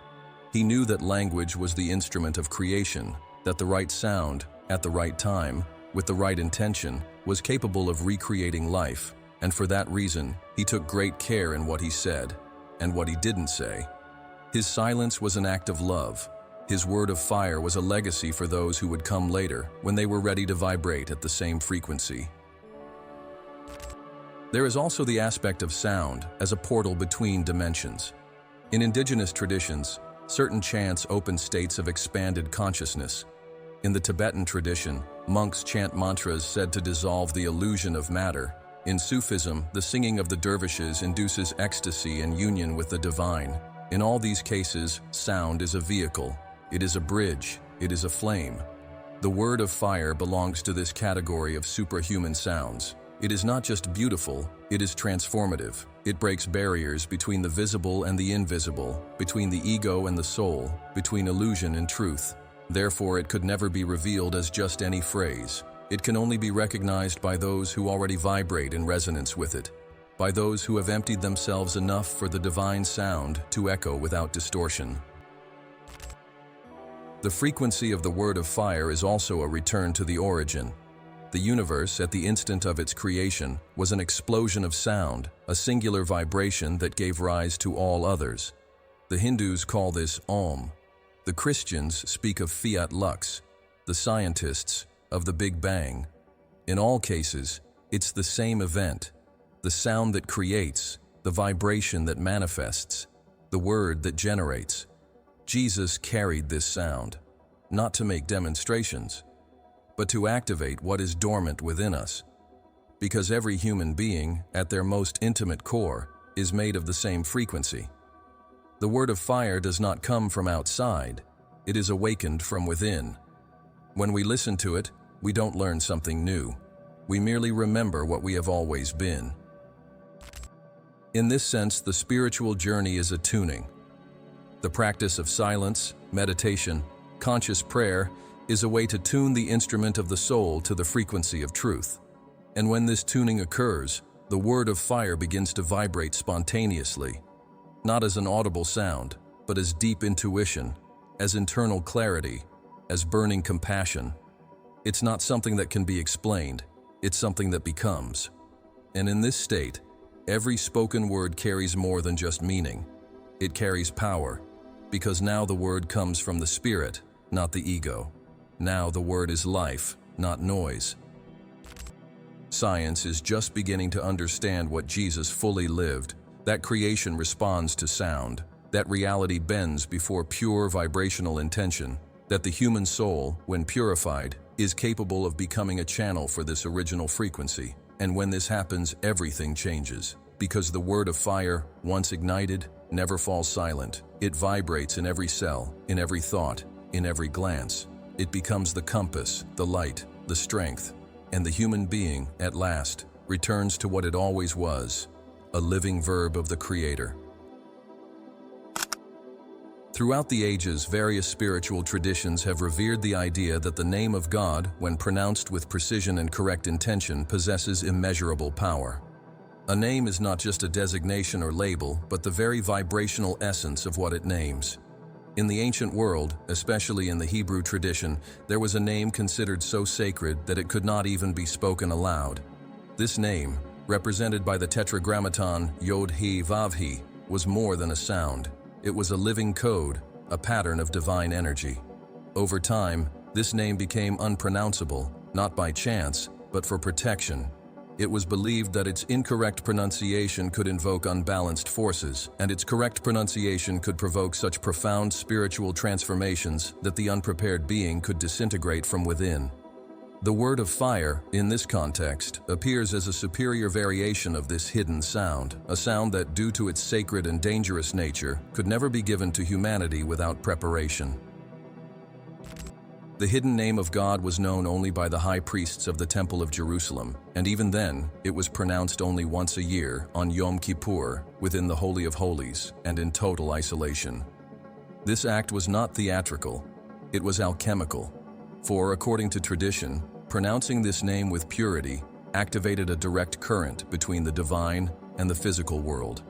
He knew that language was the instrument of creation, that the right sound, at the right time, with the right intention, was capable of recreating life, and for that reason, he took great care in what he said, and what he didn't say. His silence was an act of love. His word of fire was a legacy for those who would come later, when they were ready to vibrate at the same frequency. There is also the aspect of sound as a portal between dimensions. In indigenous traditions, certain chants open states of expanded consciousness. In the Tibetan tradition, monks chant mantras said to dissolve the illusion of matter. In Sufism, the singing of the dervishes induces ecstasy and union with the divine. In all these cases, sound is a vehicle. It is a bridge. It is a flame. The word of fire belongs to this category of superhuman sounds. It is not just beautiful, it is transformative. It breaks barriers between the visible and the invisible, between the ego and the soul, between illusion and truth. Therefore, it could never be revealed as just any phrase. It can only be recognized by those who already vibrate in resonance with it, by those who have emptied themselves enough for the divine sound to echo without distortion. The frequency of the word of fire is also a return to the origin. The universe, at the instant of its creation, was an explosion of sound, a singular vibration that gave rise to all others. The Hindus call this Om. The Christians speak of fiat lux, the scientists of the Big Bang. In all cases, it's the same event, the sound that creates, the vibration that manifests, the word that generates. Jesus carried this sound, not to make demonstrations, but to activate what is dormant within us. Because every human being, at their most intimate core, is made of the same frequency. The word of fire does not come from outside, it is awakened from within. When we listen to it, we don't learn something new. We merely remember what we have always been. In this sense, the spiritual journey is a tuning. The practice of silence, meditation, conscious prayer is a way to tune the instrument of the soul to the frequency of truth. And when this tuning occurs, the word of fire begins to vibrate spontaneously, not as an audible sound, but as deep intuition, as internal clarity, as burning compassion. It's not something that can be explained, it's something that becomes. And in this state, every spoken word carries more than just meaning. It carries power, because now the word comes from the spirit, not the ego. Now the word is life, not noise. Science is just beginning to understand what Jesus fully lived, that creation responds to sound, that reality bends before pure vibrational intention, that the human soul, when purified, is capable of becoming a channel for this original frequency. And when this happens, everything changes. Because the word of fire, once ignited, never falls silent. It vibrates in every cell, in every thought, in every glance. It becomes the compass, the light, the strength, and the human being, at last, returns to what it always was, a living verb of the Creator. Throughout the ages, various spiritual traditions have revered the idea that the name of God, when pronounced with precision and correct intention, possesses immeasurable power. A name is not just a designation or label, but the very vibrational essence of what it names. In the ancient world, especially in the Hebrew tradition, there was a name considered so sacred that it could not even be spoken aloud. This name, represented by the tetragrammaton Yod-He-Vav-He, was more than a sound. It was a living code, a pattern of divine energy. Over time, this name became unpronounceable, not by chance, but for protection. It was believed that its incorrect pronunciation could invoke unbalanced forces, and its correct pronunciation could provoke such profound spiritual transformations that the unprepared being could disintegrate from within. The word of fire, in this context, appears as a superior variation of this hidden sound, a sound that, due to its sacred and dangerous nature, could never be given to humanity without preparation. The hidden name of God was known only by the high priests of the Temple of Jerusalem, and even then, it was pronounced only once a year, on Yom Kippur, within the Holy of Holies, and in total isolation. This act was not theatrical, it was alchemical. For, according to tradition, pronouncing this name with purity activated a direct current between the divine and the physical world.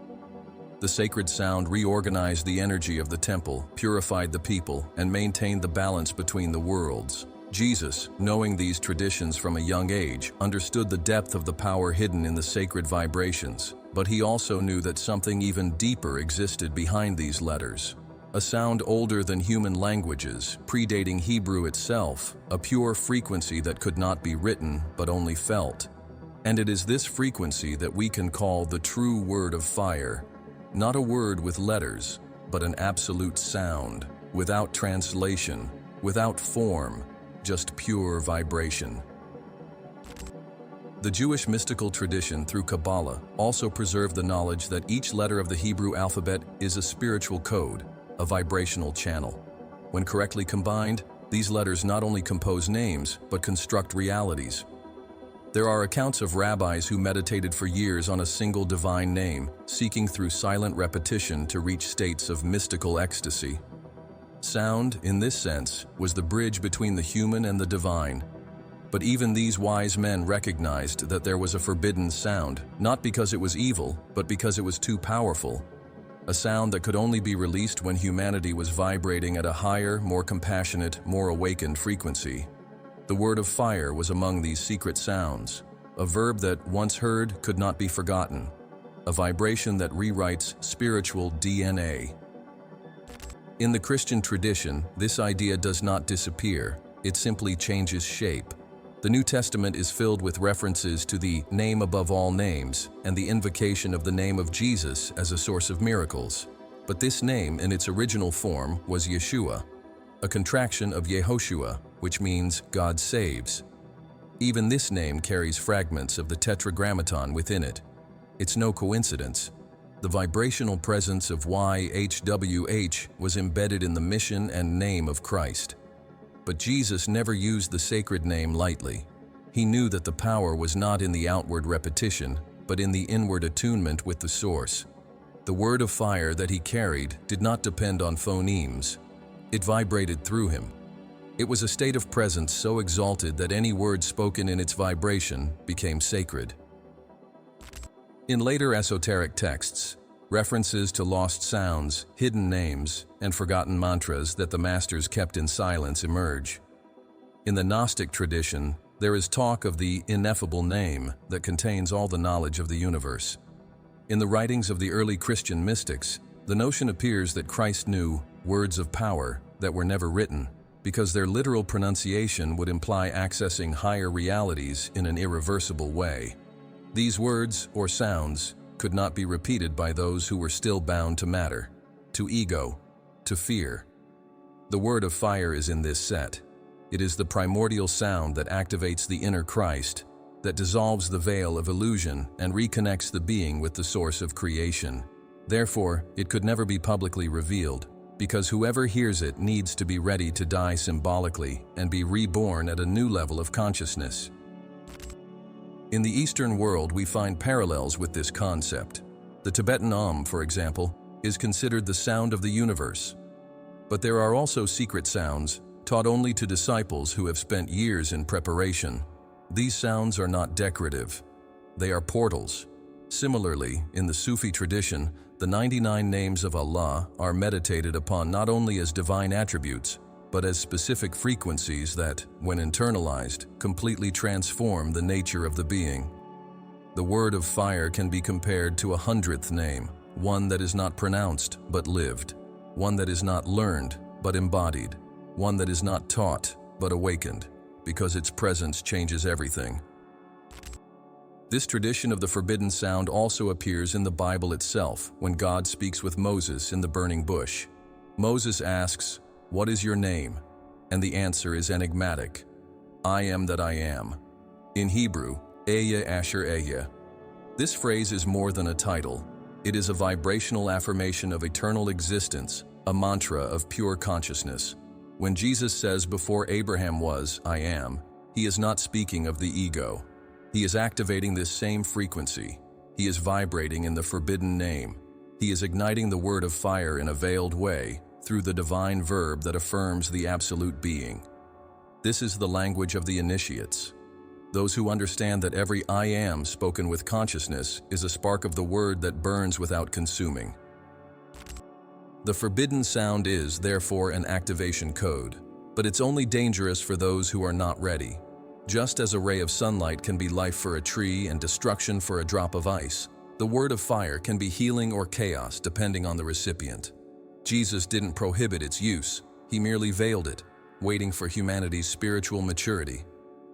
The sacred sound reorganized the energy of the temple, purified the people, and maintained the balance between the worlds. Jesus, knowing these traditions from a young age, understood the depth of the power hidden in the sacred vibrations, but he also knew that something even deeper existed behind these letters. A sound older than human languages, predating Hebrew itself, a pure frequency that could not be written but only felt. And it is this frequency that we can call the true word of fire. Not a word with letters, but an absolute sound, without translation, without form, just pure vibration. The Jewish mystical tradition through Kabbalah also preserved the knowledge that each letter of the Hebrew alphabet is a spiritual code, a vibrational channel. When correctly combined, these letters not only compose names, but construct realities. There are accounts of rabbis who meditated for years on a single divine name, seeking through silent repetition to reach states of mystical ecstasy. Sound, in this sense, was the bridge between the human and the divine. But even these wise men recognized that there was a forbidden sound, not because it was evil, but because it was too powerful. A sound that could only be released when humanity was vibrating at a higher, more compassionate, more awakened frequency. The word of fire was among these secret sounds, a verb that, once heard, could not be forgotten, a vibration that rewrites spiritual DNA. In the Christian tradition, this idea does not disappear, it simply changes shape. The New Testament is filled with references to the name above all names and the invocation of the name of Jesus as a source of miracles. But this name in its original form was Yeshua, a contraction of Yehoshua, which means God saves. Even this name carries fragments of the Tetragrammaton within it. It's no coincidence. The vibrational presence of YHWH was embedded in the mission and name of Christ. But Jesus never used the sacred name lightly. He knew that the power was not in the outward repetition, but in the inward attunement with the source. The word of fire that he carried did not depend on phonemes. It vibrated through him. It was a state of presence so exalted that any word spoken in its vibration became sacred. In later esoteric texts, references to lost sounds, hidden names, and forgotten mantras that the masters kept in silence emerge. In the Gnostic tradition, there is talk of the ineffable name that contains all the knowledge of the universe. In the writings of the early Christian mystics, the notion appears that Christ knew words of power that were never written, because their literal pronunciation would imply accessing higher realities in an irreversible way. These words, or sounds, could not be repeated by those who were still bound to matter, to ego, to fear. The word of fire is in this set. It is the primordial sound that activates the inner Christ, that dissolves the veil of illusion and reconnects the being with the source of creation. Therefore, it could never be publicly revealed, because whoever hears it needs to be ready to die symbolically and be reborn at a new level of consciousness. In the Eastern world, we find parallels with this concept. The Tibetan for example, is considered the sound of the universe. But there are also secret sounds, taught only to disciples who have spent years in preparation. These sounds are not decorative. They are portals. Similarly, in the Sufi tradition, the 99 names of Allah are meditated upon not only as divine attributes, but as specific frequencies that, when internalized, completely transform the nature of the being. The word of fire can be compared to a 100th name, one that is not pronounced but lived, one that is not learned but embodied, one that is not taught but awakened, because its presence changes everything. This tradition of the forbidden sound also appears in the Bible itself when God speaks with Moses in the burning bush. Moses asks, "What is your name?" And the answer is enigmatic. "I am that I am." In Hebrew, Ehyeh Asher Ehyeh. This phrase is more than a title. It is a vibrational affirmation of eternal existence, a mantra of pure consciousness. When Jesus says before Abraham was, "I am," he is not speaking of the ego. He is activating this same frequency. He is vibrating in the forbidden name. He is igniting the word of fire in a veiled way, through the divine verb that affirms the absolute being. This is the language of the initiates. Those who understand that every "I am" spoken with consciousness is a spark of the word that burns without consuming. The forbidden sound is, therefore, an activation code, but it's only dangerous for those who are not ready. Just as a ray of sunlight can be life for a tree and destruction for a drop of ice, the word of fire can be healing or chaos depending on the recipient. Jesus didn't prohibit its use, he merely veiled it, waiting for humanity's spiritual maturity.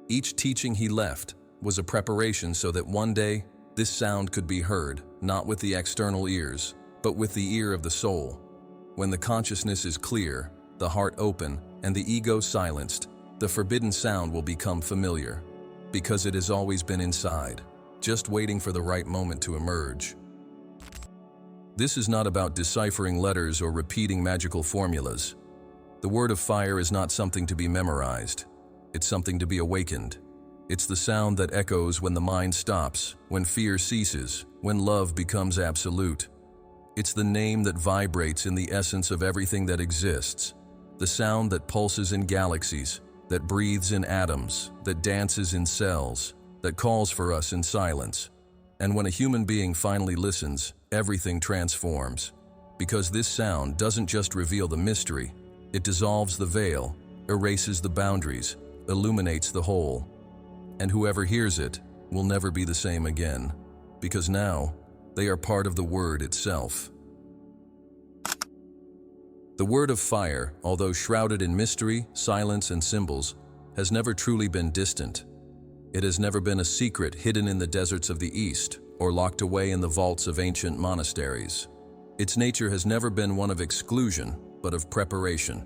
Each teaching he left was a preparation so that one day this sound could be heard, not with the external ears, but with the ear of the soul. When the consciousness is clear, the heart open, and the ego silenced, the forbidden sound will become familiar, because it has always been inside, just waiting for the right moment to emerge. This is not about deciphering letters or repeating magical formulas. The word of fire is not something to be memorized. It's something to be awakened. It's the sound that echoes when the mind stops, when fear ceases, when love becomes absolute. It's the name that vibrates in the essence of everything that exists. The sound that pulses in galaxies, that breathes in atoms, that dances in cells, that calls for us in silence. And when a human being finally listens, everything transforms. Because this sound doesn't just reveal the mystery, it dissolves the veil, erases the boundaries, illuminates the whole. And whoever hears it will never be the same again, because now they are part of the word itself. The word of fire, although shrouded in mystery, silence, and symbols, has never truly been distant. It has never been a secret hidden in the deserts of the East or locked away in the vaults of ancient monasteries. Its nature has never been one of exclusion, but of preparation.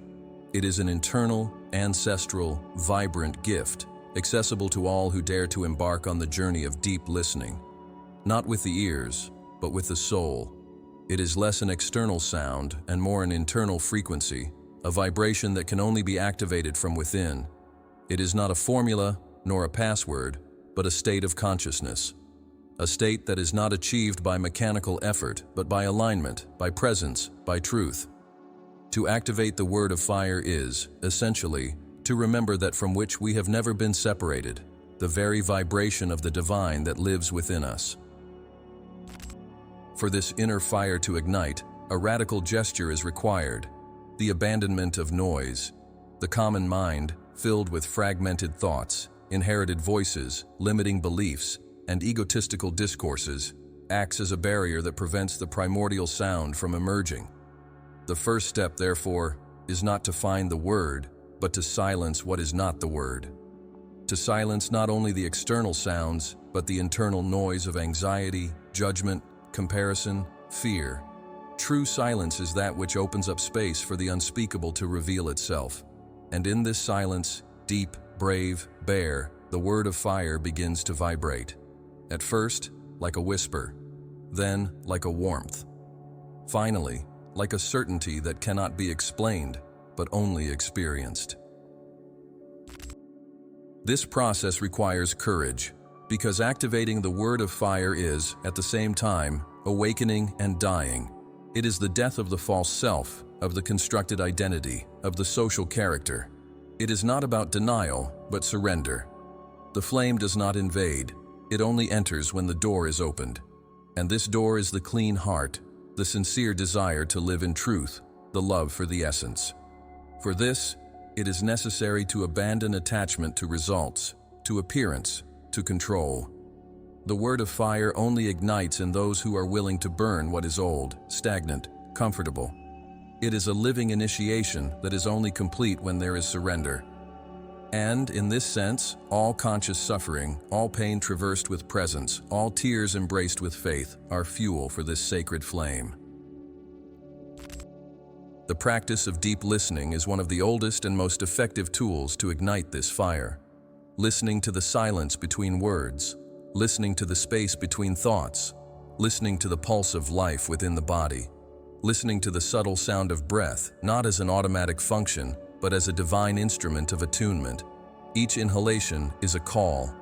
It is an internal, ancestral, vibrant gift, accessible to all who dare to embark on the journey of deep listening. Not with the ears, but with the soul. It is less an external sound and more an internal frequency, a vibration that can only be activated from within. It is not a formula nor a password, but a state of consciousness. A state that is not achieved by mechanical effort, but by alignment, by presence, by truth. To activate the word of fire is, essentially, to remember that from which we have never been separated, the very vibration of the divine that lives within us. For this inner fire to ignite, a radical gesture is required, the abandonment of noise. The common mind, filled with fragmented thoughts, inherited voices, limiting beliefs, and egotistical discourses, acts as a barrier that prevents the primordial sound from emerging. The first step, therefore, is not to find the word, but to silence what is not the word. To silence not only the external sounds, but the internal noise of anxiety, judgment, comparison, fear. True silence is that which opens up space for the unspeakable to reveal itself. And in this silence, deep, brave, bare, the word of fire begins to vibrate. At first, like a whisper, then like a warmth. Finally, like a certainty that cannot be explained, but only experienced. This process requires courage, because activating the word of fire is, at the same time, awakening and dying. It is the death of the false self, of the constructed identity, of the social character. It is not about denial, but surrender. The flame does not invade, it only enters when the door is opened. And this door is the clean heart, the sincere desire to live in truth, the love for the essence. For this, it is necessary to abandon attachment to results, to appearance, to control. The word of fire only ignites in those who are willing to burn what is old, stagnant, comfortable. It is a living initiation that is only complete when there is surrender. And, in this sense, all conscious suffering, all pain traversed with presence, all tears embraced with faith, are fuel for this sacred flame. The practice of deep listening is one of the oldest and most effective tools to ignite this fire. Listening to the silence between words, listening to the space between thoughts, listening to the pulse of life within the body, listening to the subtle sound of breath, not as an automatic function, but as a divine instrument of attunement. Each inhalation is a call,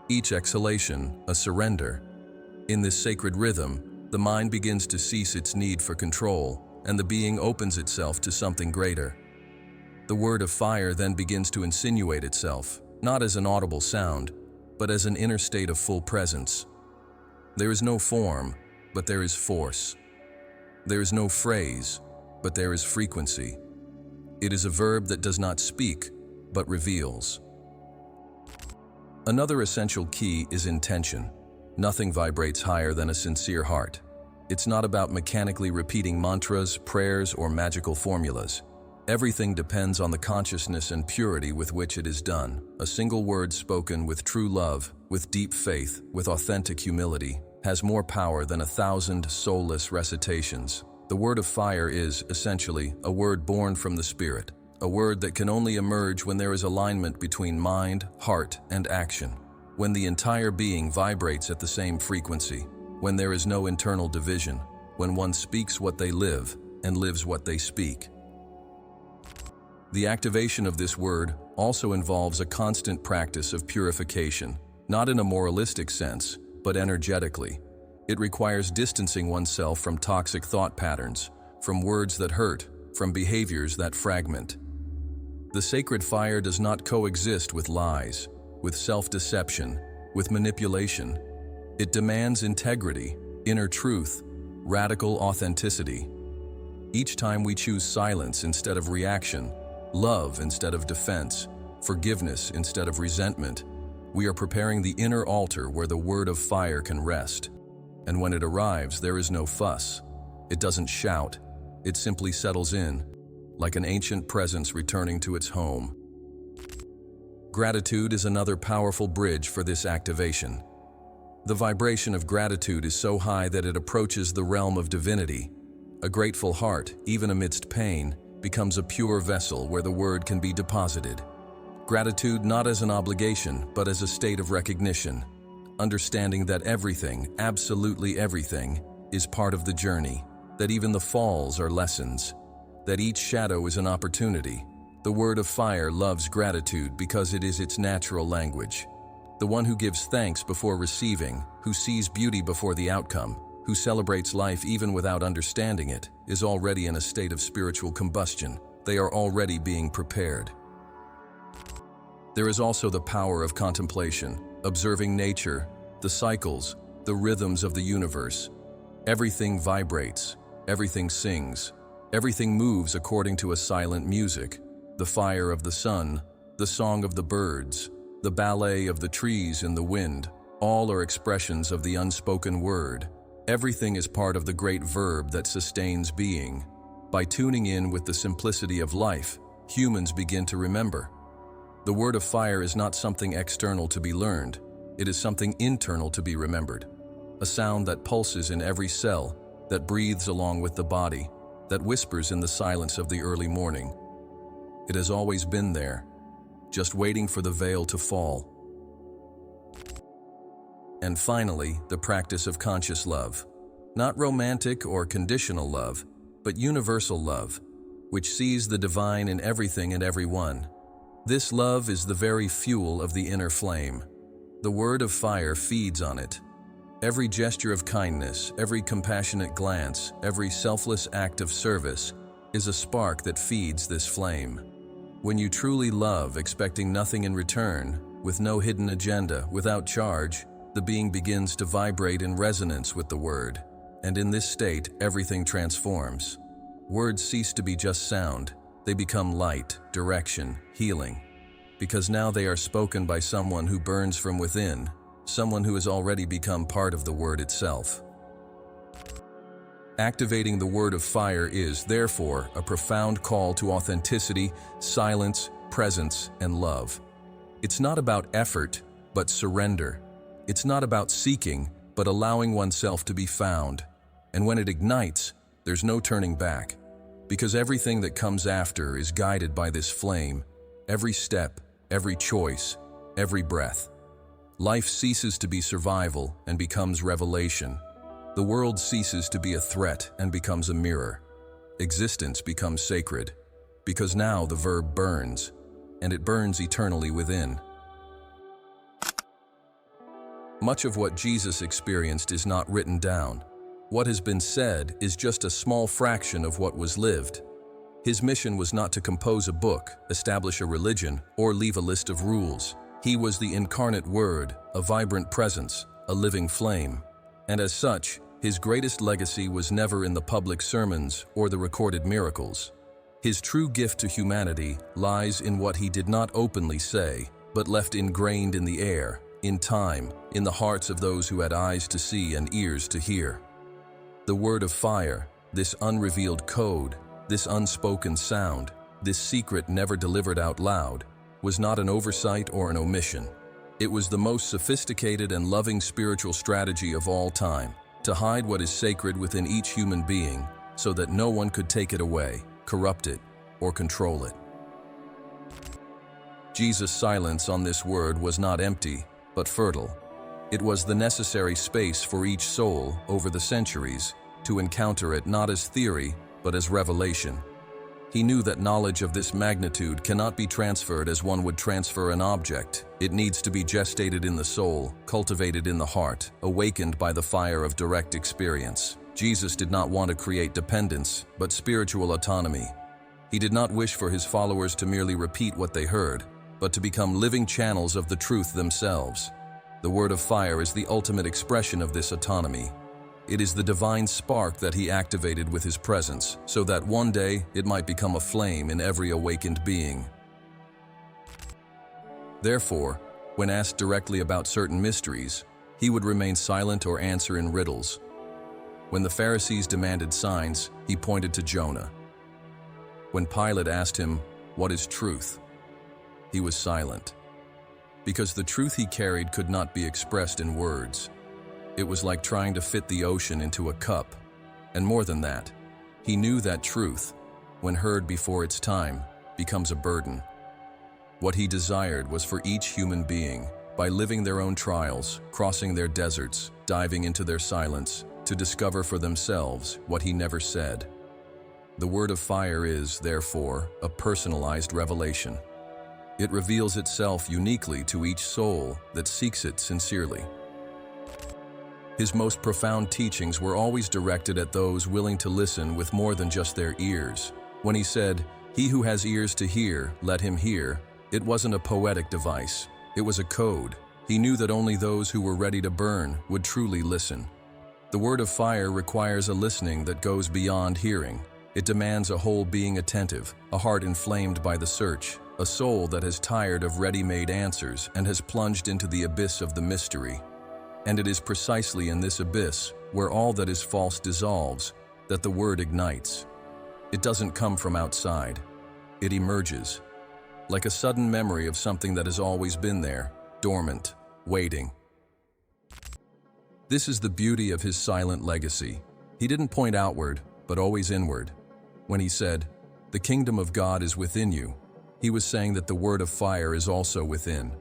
each exhalation a surrender. In this sacred rhythm, the mind begins to cease its need for control, and the being opens itself to something greater. The word of fire then begins to insinuate itself, not as an audible sound, but as an inner state of full presence. There is no form, but there is force. There is no phrase, but there is frequency. It is a verb that does not speak, but reveals. Another essential key is intention. Nothing vibrates higher than a sincere heart. It's not about mechanically repeating mantras, prayers, or magical formulas. Everything depends on the consciousness and purity with which it is done. A single word spoken with true love, with deep faith, with authentic humility, has more power than 1,000 soulless recitations. The word of fire is, essentially, a word born from the Spirit, a word that can only emerge when there is alignment between mind, heart, and action, when the entire being vibrates at the same frequency, when there is no internal division, when one speaks what they live and lives what they speak. The activation of this word also involves a constant practice of purification, not in a moralistic sense, but energetically. It requires distancing oneself from toxic thought patterns, from words that hurt, from behaviors that fragment. The sacred fire does not coexist with lies, with self-deception, with manipulation. It demands integrity, inner truth, radical authenticity. Each time we choose silence instead of reaction, love instead of defense, forgiveness instead of resentment, we are preparing the inner altar where the word of fire can rest. And when it arrives, there is no fuss. It doesn't shout. It simply settles in, like an ancient presence returning to its home. Gratitude is another powerful bridge for this activation. The vibration of gratitude is so high that it approaches the realm of divinity. A grateful heart, even amidst pain, becomes a pure vessel where the word can be deposited. Gratitude not as an obligation, but as a state of recognition, understanding that everything, absolutely everything, is part of the journey, that even the falls are lessons, that each shadow is an opportunity. The word of fire loves gratitude because it is its natural language. The one who gives thanks before receiving, who sees beauty before the outcome, who celebrates life even without understanding it, is already in a state of spiritual combustion. They are already being prepared. There is also the power of contemplation, observing nature, the cycles, the rhythms of the universe. Everything vibrates, everything sings, everything moves according to a silent music. The fire of the sun, the song of the birds, the ballet of the trees in the wind, all are expressions of the unspoken word. Everything is part of the great verb that sustains being. By tuning in with the simplicity of life, humans begin to remember. The word of fire is not something external to be learned. It is something internal to be remembered. A sound that pulses in every cell, that breathes along with the body, that whispers in the silence of the early morning. It has always been there, just waiting for the veil to fall. And finally, the practice of conscious love. Not romantic or conditional love, but universal love, which sees the divine in everything and everyone. This love is the very fuel of the inner flame. The word of fire feeds on it. Every gesture of kindness, every compassionate glance, every selfless act of service is a spark that feeds this flame. When you truly love, expecting nothing in return, with no hidden agenda, without charge, the being begins to vibrate in resonance with the word. And in this state, everything transforms. Words cease to be just sound. They become light, direction, healing. Because now they are spoken by someone who burns from within, someone who has already become part of the word itself. Activating the word of fire is, therefore, a profound call to authenticity, silence, presence, and love. It's not about effort, but surrender. It's not about seeking, but allowing oneself to be found. And when it ignites, there's no turning back. Because everything that comes after is guided by this flame, every step, every choice, every breath. Life ceases to be survival and becomes revelation. The world ceases to be a threat and becomes a mirror. Existence becomes sacred, because now the verb burns, and it burns eternally within. Much of what Jesus experienced is not written down. What has been said is just a small fraction of what was lived. His mission was not to compose a book, establish a religion, or leave a list of rules. He was the incarnate Word, a vibrant presence, a living flame. And as such, his greatest legacy was never in the public sermons or the recorded miracles. His true gift to humanity lies in what he did not openly say, but left ingrained in the air, in time, in the hearts of those who had eyes to see and ears to hear. The word of fire, this unrevealed code, this unspoken sound, this secret never delivered out loud, was not an oversight or an omission. It was the most sophisticated and loving spiritual strategy of all time, to hide what is sacred within each human being so that no one could take it away, corrupt it, or control it. Jesus' silence on this word was not empty, but fertile. It was the necessary space for each soul, over the centuries, to encounter it not as theory, but as revelation. He knew that knowledge of this magnitude cannot be transferred as one would transfer an object. It needs to be gestated in the soul, cultivated in the heart, awakened by the fire of direct experience. Jesus did not want to create dependence, but spiritual autonomy. He did not wish for his followers to merely repeat what they heard, but to become living channels of the truth themselves. The word of fire is the ultimate expression of this autonomy. It is the divine spark that he activated with his presence, so that one day it might become a flame in every awakened being. Therefore, when asked directly about certain mysteries, he would remain silent or answer in riddles. When the Pharisees demanded signs, he pointed to Jonah. When Pilate asked him, "What is truth?" he was silent, because the truth he carried could not be expressed in words. It was like trying to fit the ocean into a cup, and more than that, he knew that truth, when heard before its time, becomes a burden. What he desired was for each human being, by living their own trials, crossing their deserts, diving into their silence, to discover for themselves what he never said. The word of fire is, therefore, a personalized revelation. It reveals itself uniquely to each soul that seeks it sincerely. His most profound teachings were always directed at those willing to listen with more than just their ears. When he said, "He who has ears to hear, let him hear," it wasn't a poetic device. It was a code. He knew that only those who were ready to burn would truly listen. The word of fire requires a listening that goes beyond hearing. It demands a whole being attentive, a heart inflamed by the search, a soul that is tired of ready-made answers and has plunged into the abyss of the mystery. And it is precisely in this abyss, where all that is false dissolves, that the word ignites. It doesn't come from outside. It emerges, like a sudden memory of something that has always been there, dormant, waiting. This is the beauty of his silent legacy. He didn't point outward, but always inward. When he said, "The kingdom of God is within you," he was saying that the word of fire is also within.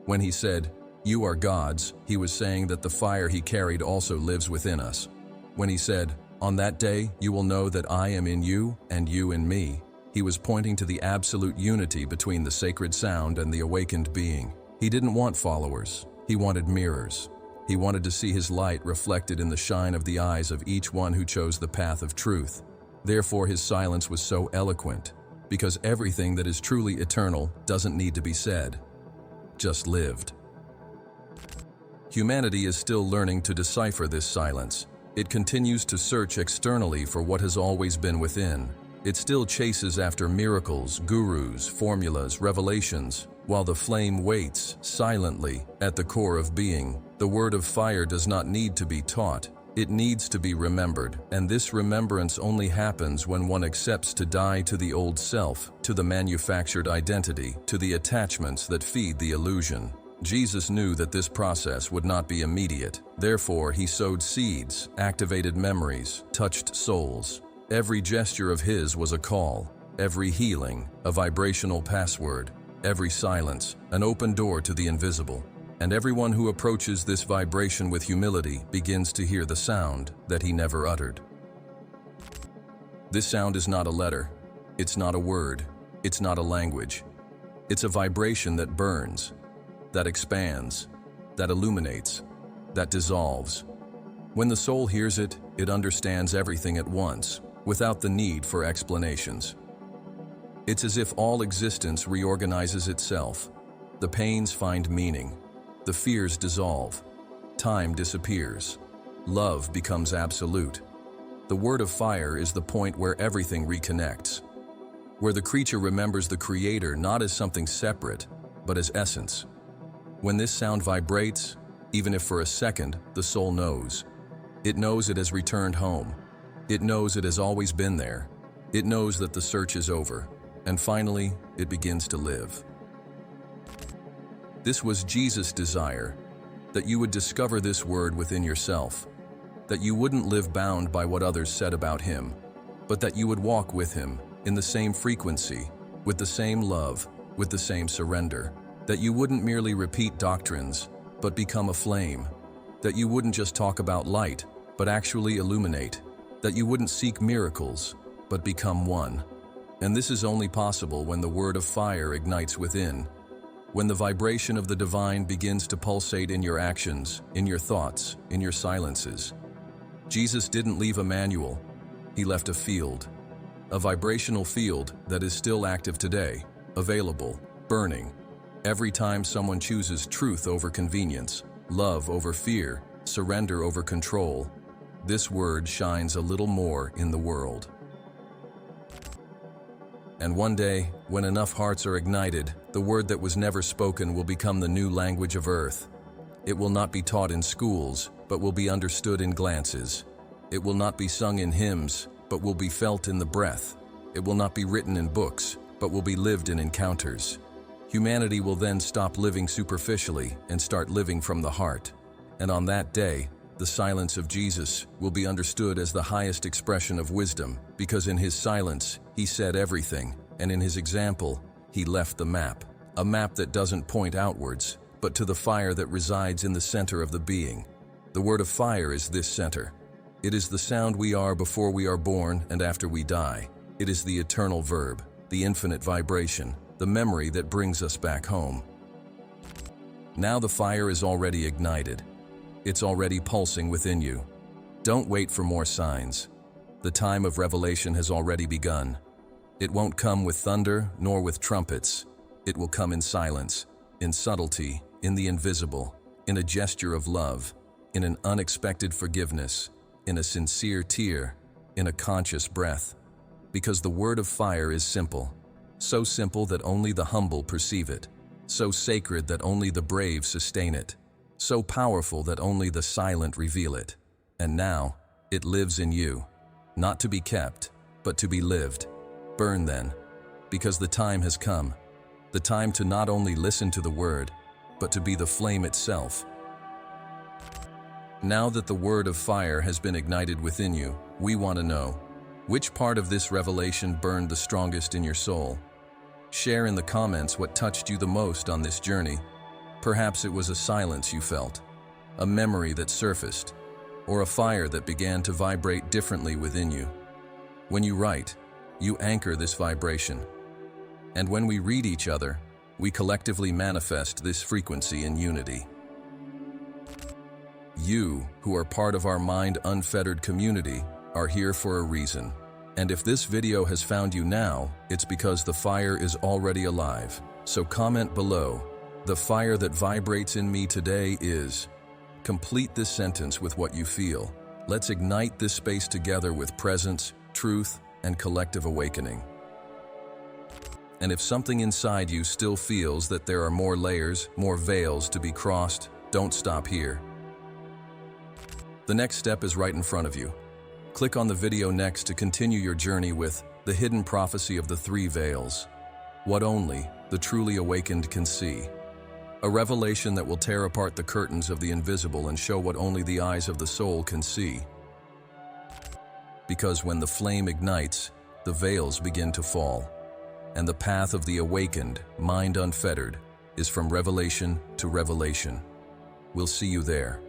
When he said, "You are God's," he was saying that the fire he carried also lives within us. When he said, "On that day you will know that I am in you and you in me," he was pointing to the absolute unity between the sacred sound and the awakened being. He didn't want followers. He wanted mirrors. He wanted to see his light reflected in the shine of the eyes of each one who chose the path of truth. Therefore his silence was so eloquent, because everything that is truly eternal doesn't need to be said, just lived. Humanity is still learning to decipher this silence. It continues to search externally for what has always been within. It still chases after miracles, gurus, formulas, revelations, while the flame waits silently at the core of being. The word of fire does not need to be taught. It needs to be remembered, and this remembrance only happens when one accepts to die to the old self, to the manufactured identity, to the attachments that feed the illusion. Jesus knew that this process would not be immediate. Therefore, he sowed seeds, activated memories, touched souls. Every gesture of his was a call. Every healing, a vibrational password. Every silence, an open door to the invisible. And everyone who approaches this vibration with humility begins to hear the sound that he never uttered. This sound is not a letter. It's not a word. It's not a language. It's a vibration that burns, that expands, that illuminates, that dissolves. When the soul hears it, it understands everything at once, without the need for explanations. It's as if all existence reorganizes itself. The pains find meaning. The fears dissolve. Time disappears. Love becomes absolute. The word of fire is the point where everything reconnects, where the creature remembers the Creator not as something separate, but as essence. When this sound vibrates, even if for a second, the soul knows. It knows it has returned home. It knows it has always been there. It knows that the search is over. And finally, it begins to live. This was Jesus' desire, that you would discover this word within yourself, that you wouldn't live bound by what others said about him, but that you would walk with him in the same frequency, with the same love, with the same surrender. That you wouldn't merely repeat doctrines, but become a flame. That you wouldn't just talk about light, but actually illuminate. That you wouldn't seek miracles, but become one. And this is only possible when the word of fire ignites within. When the vibration of the divine begins to pulsate in your actions, in your thoughts, in your silences. Jesus didn't leave a manual, he left a field. A vibrational field that is still active today, available, burning. Every time someone chooses truth over convenience, love over fear, surrender over control, this word shines a little more in the world. And one day, when enough hearts are ignited, the word that was never spoken will become the new language of Earth. It will not be taught in schools, but will be understood in glances. It will not be sung in hymns, but will be felt in the breath. It will not be written in books, but will be lived in encounters. Humanity will then stop living superficially and start living from the heart. And on that day, the silence of Jesus will be understood as the highest expression of wisdom, because in his silence, he said everything, and in his example, he left the map. A map that doesn't point outwards, but to the fire that resides in the center of the being. The word of fire is this center. It is the sound we are before we are born and after we die. It is the eternal verb, the infinite vibration, the memory that brings us back home. Now the fire is already ignited. It's already pulsing within you. Don't wait for more signs. The time of revelation has already begun. It won't come with thunder nor with trumpets. It will come in silence, in subtlety, in the invisible, in a gesture of love, in an unexpected forgiveness, in a sincere tear, in a conscious breath. Because the word of fire is simple. So simple that only the humble perceive it. So sacred that only the brave sustain it. So powerful that only the silent reveal it. And now, it lives in you. Not to be kept, but to be lived. Burn then, because the time has come. The time to not only listen to the word, but to be the flame itself. Now that the word of fire has been ignited within you, we want to know, which part of this revelation burned the strongest in your soul? Share in the comments what touched you the most on this journey. Perhaps it was a silence you felt, a memory that surfaced, or a fire that began to vibrate differently within you. When you write, you anchor this vibration. And when we read each other, we collectively manifest this frequency in unity. You, who are part of our Mind Unfettered community, are here for a reason. And if this video has found you now, it's because the fire is already alive. So comment below, the fire that vibrates in me today is. Complete this sentence with what you feel. Let's ignite this space together with presence, truth, and collective awakening. And if something inside you still feels that there are more layers, more veils to be crossed, don't stop here. The next step is right in front of you. Click on the video next to continue your journey with The Hidden Prophecy of the Three Veils. What only the truly awakened can see. A revelation that will tear apart the curtains of the invisible and show what only the eyes of the soul can see. Because when the flame ignites, the veils begin to fall. And the path of the awakened, Mind Unfettered, is from revelation to revelation. We'll see you there.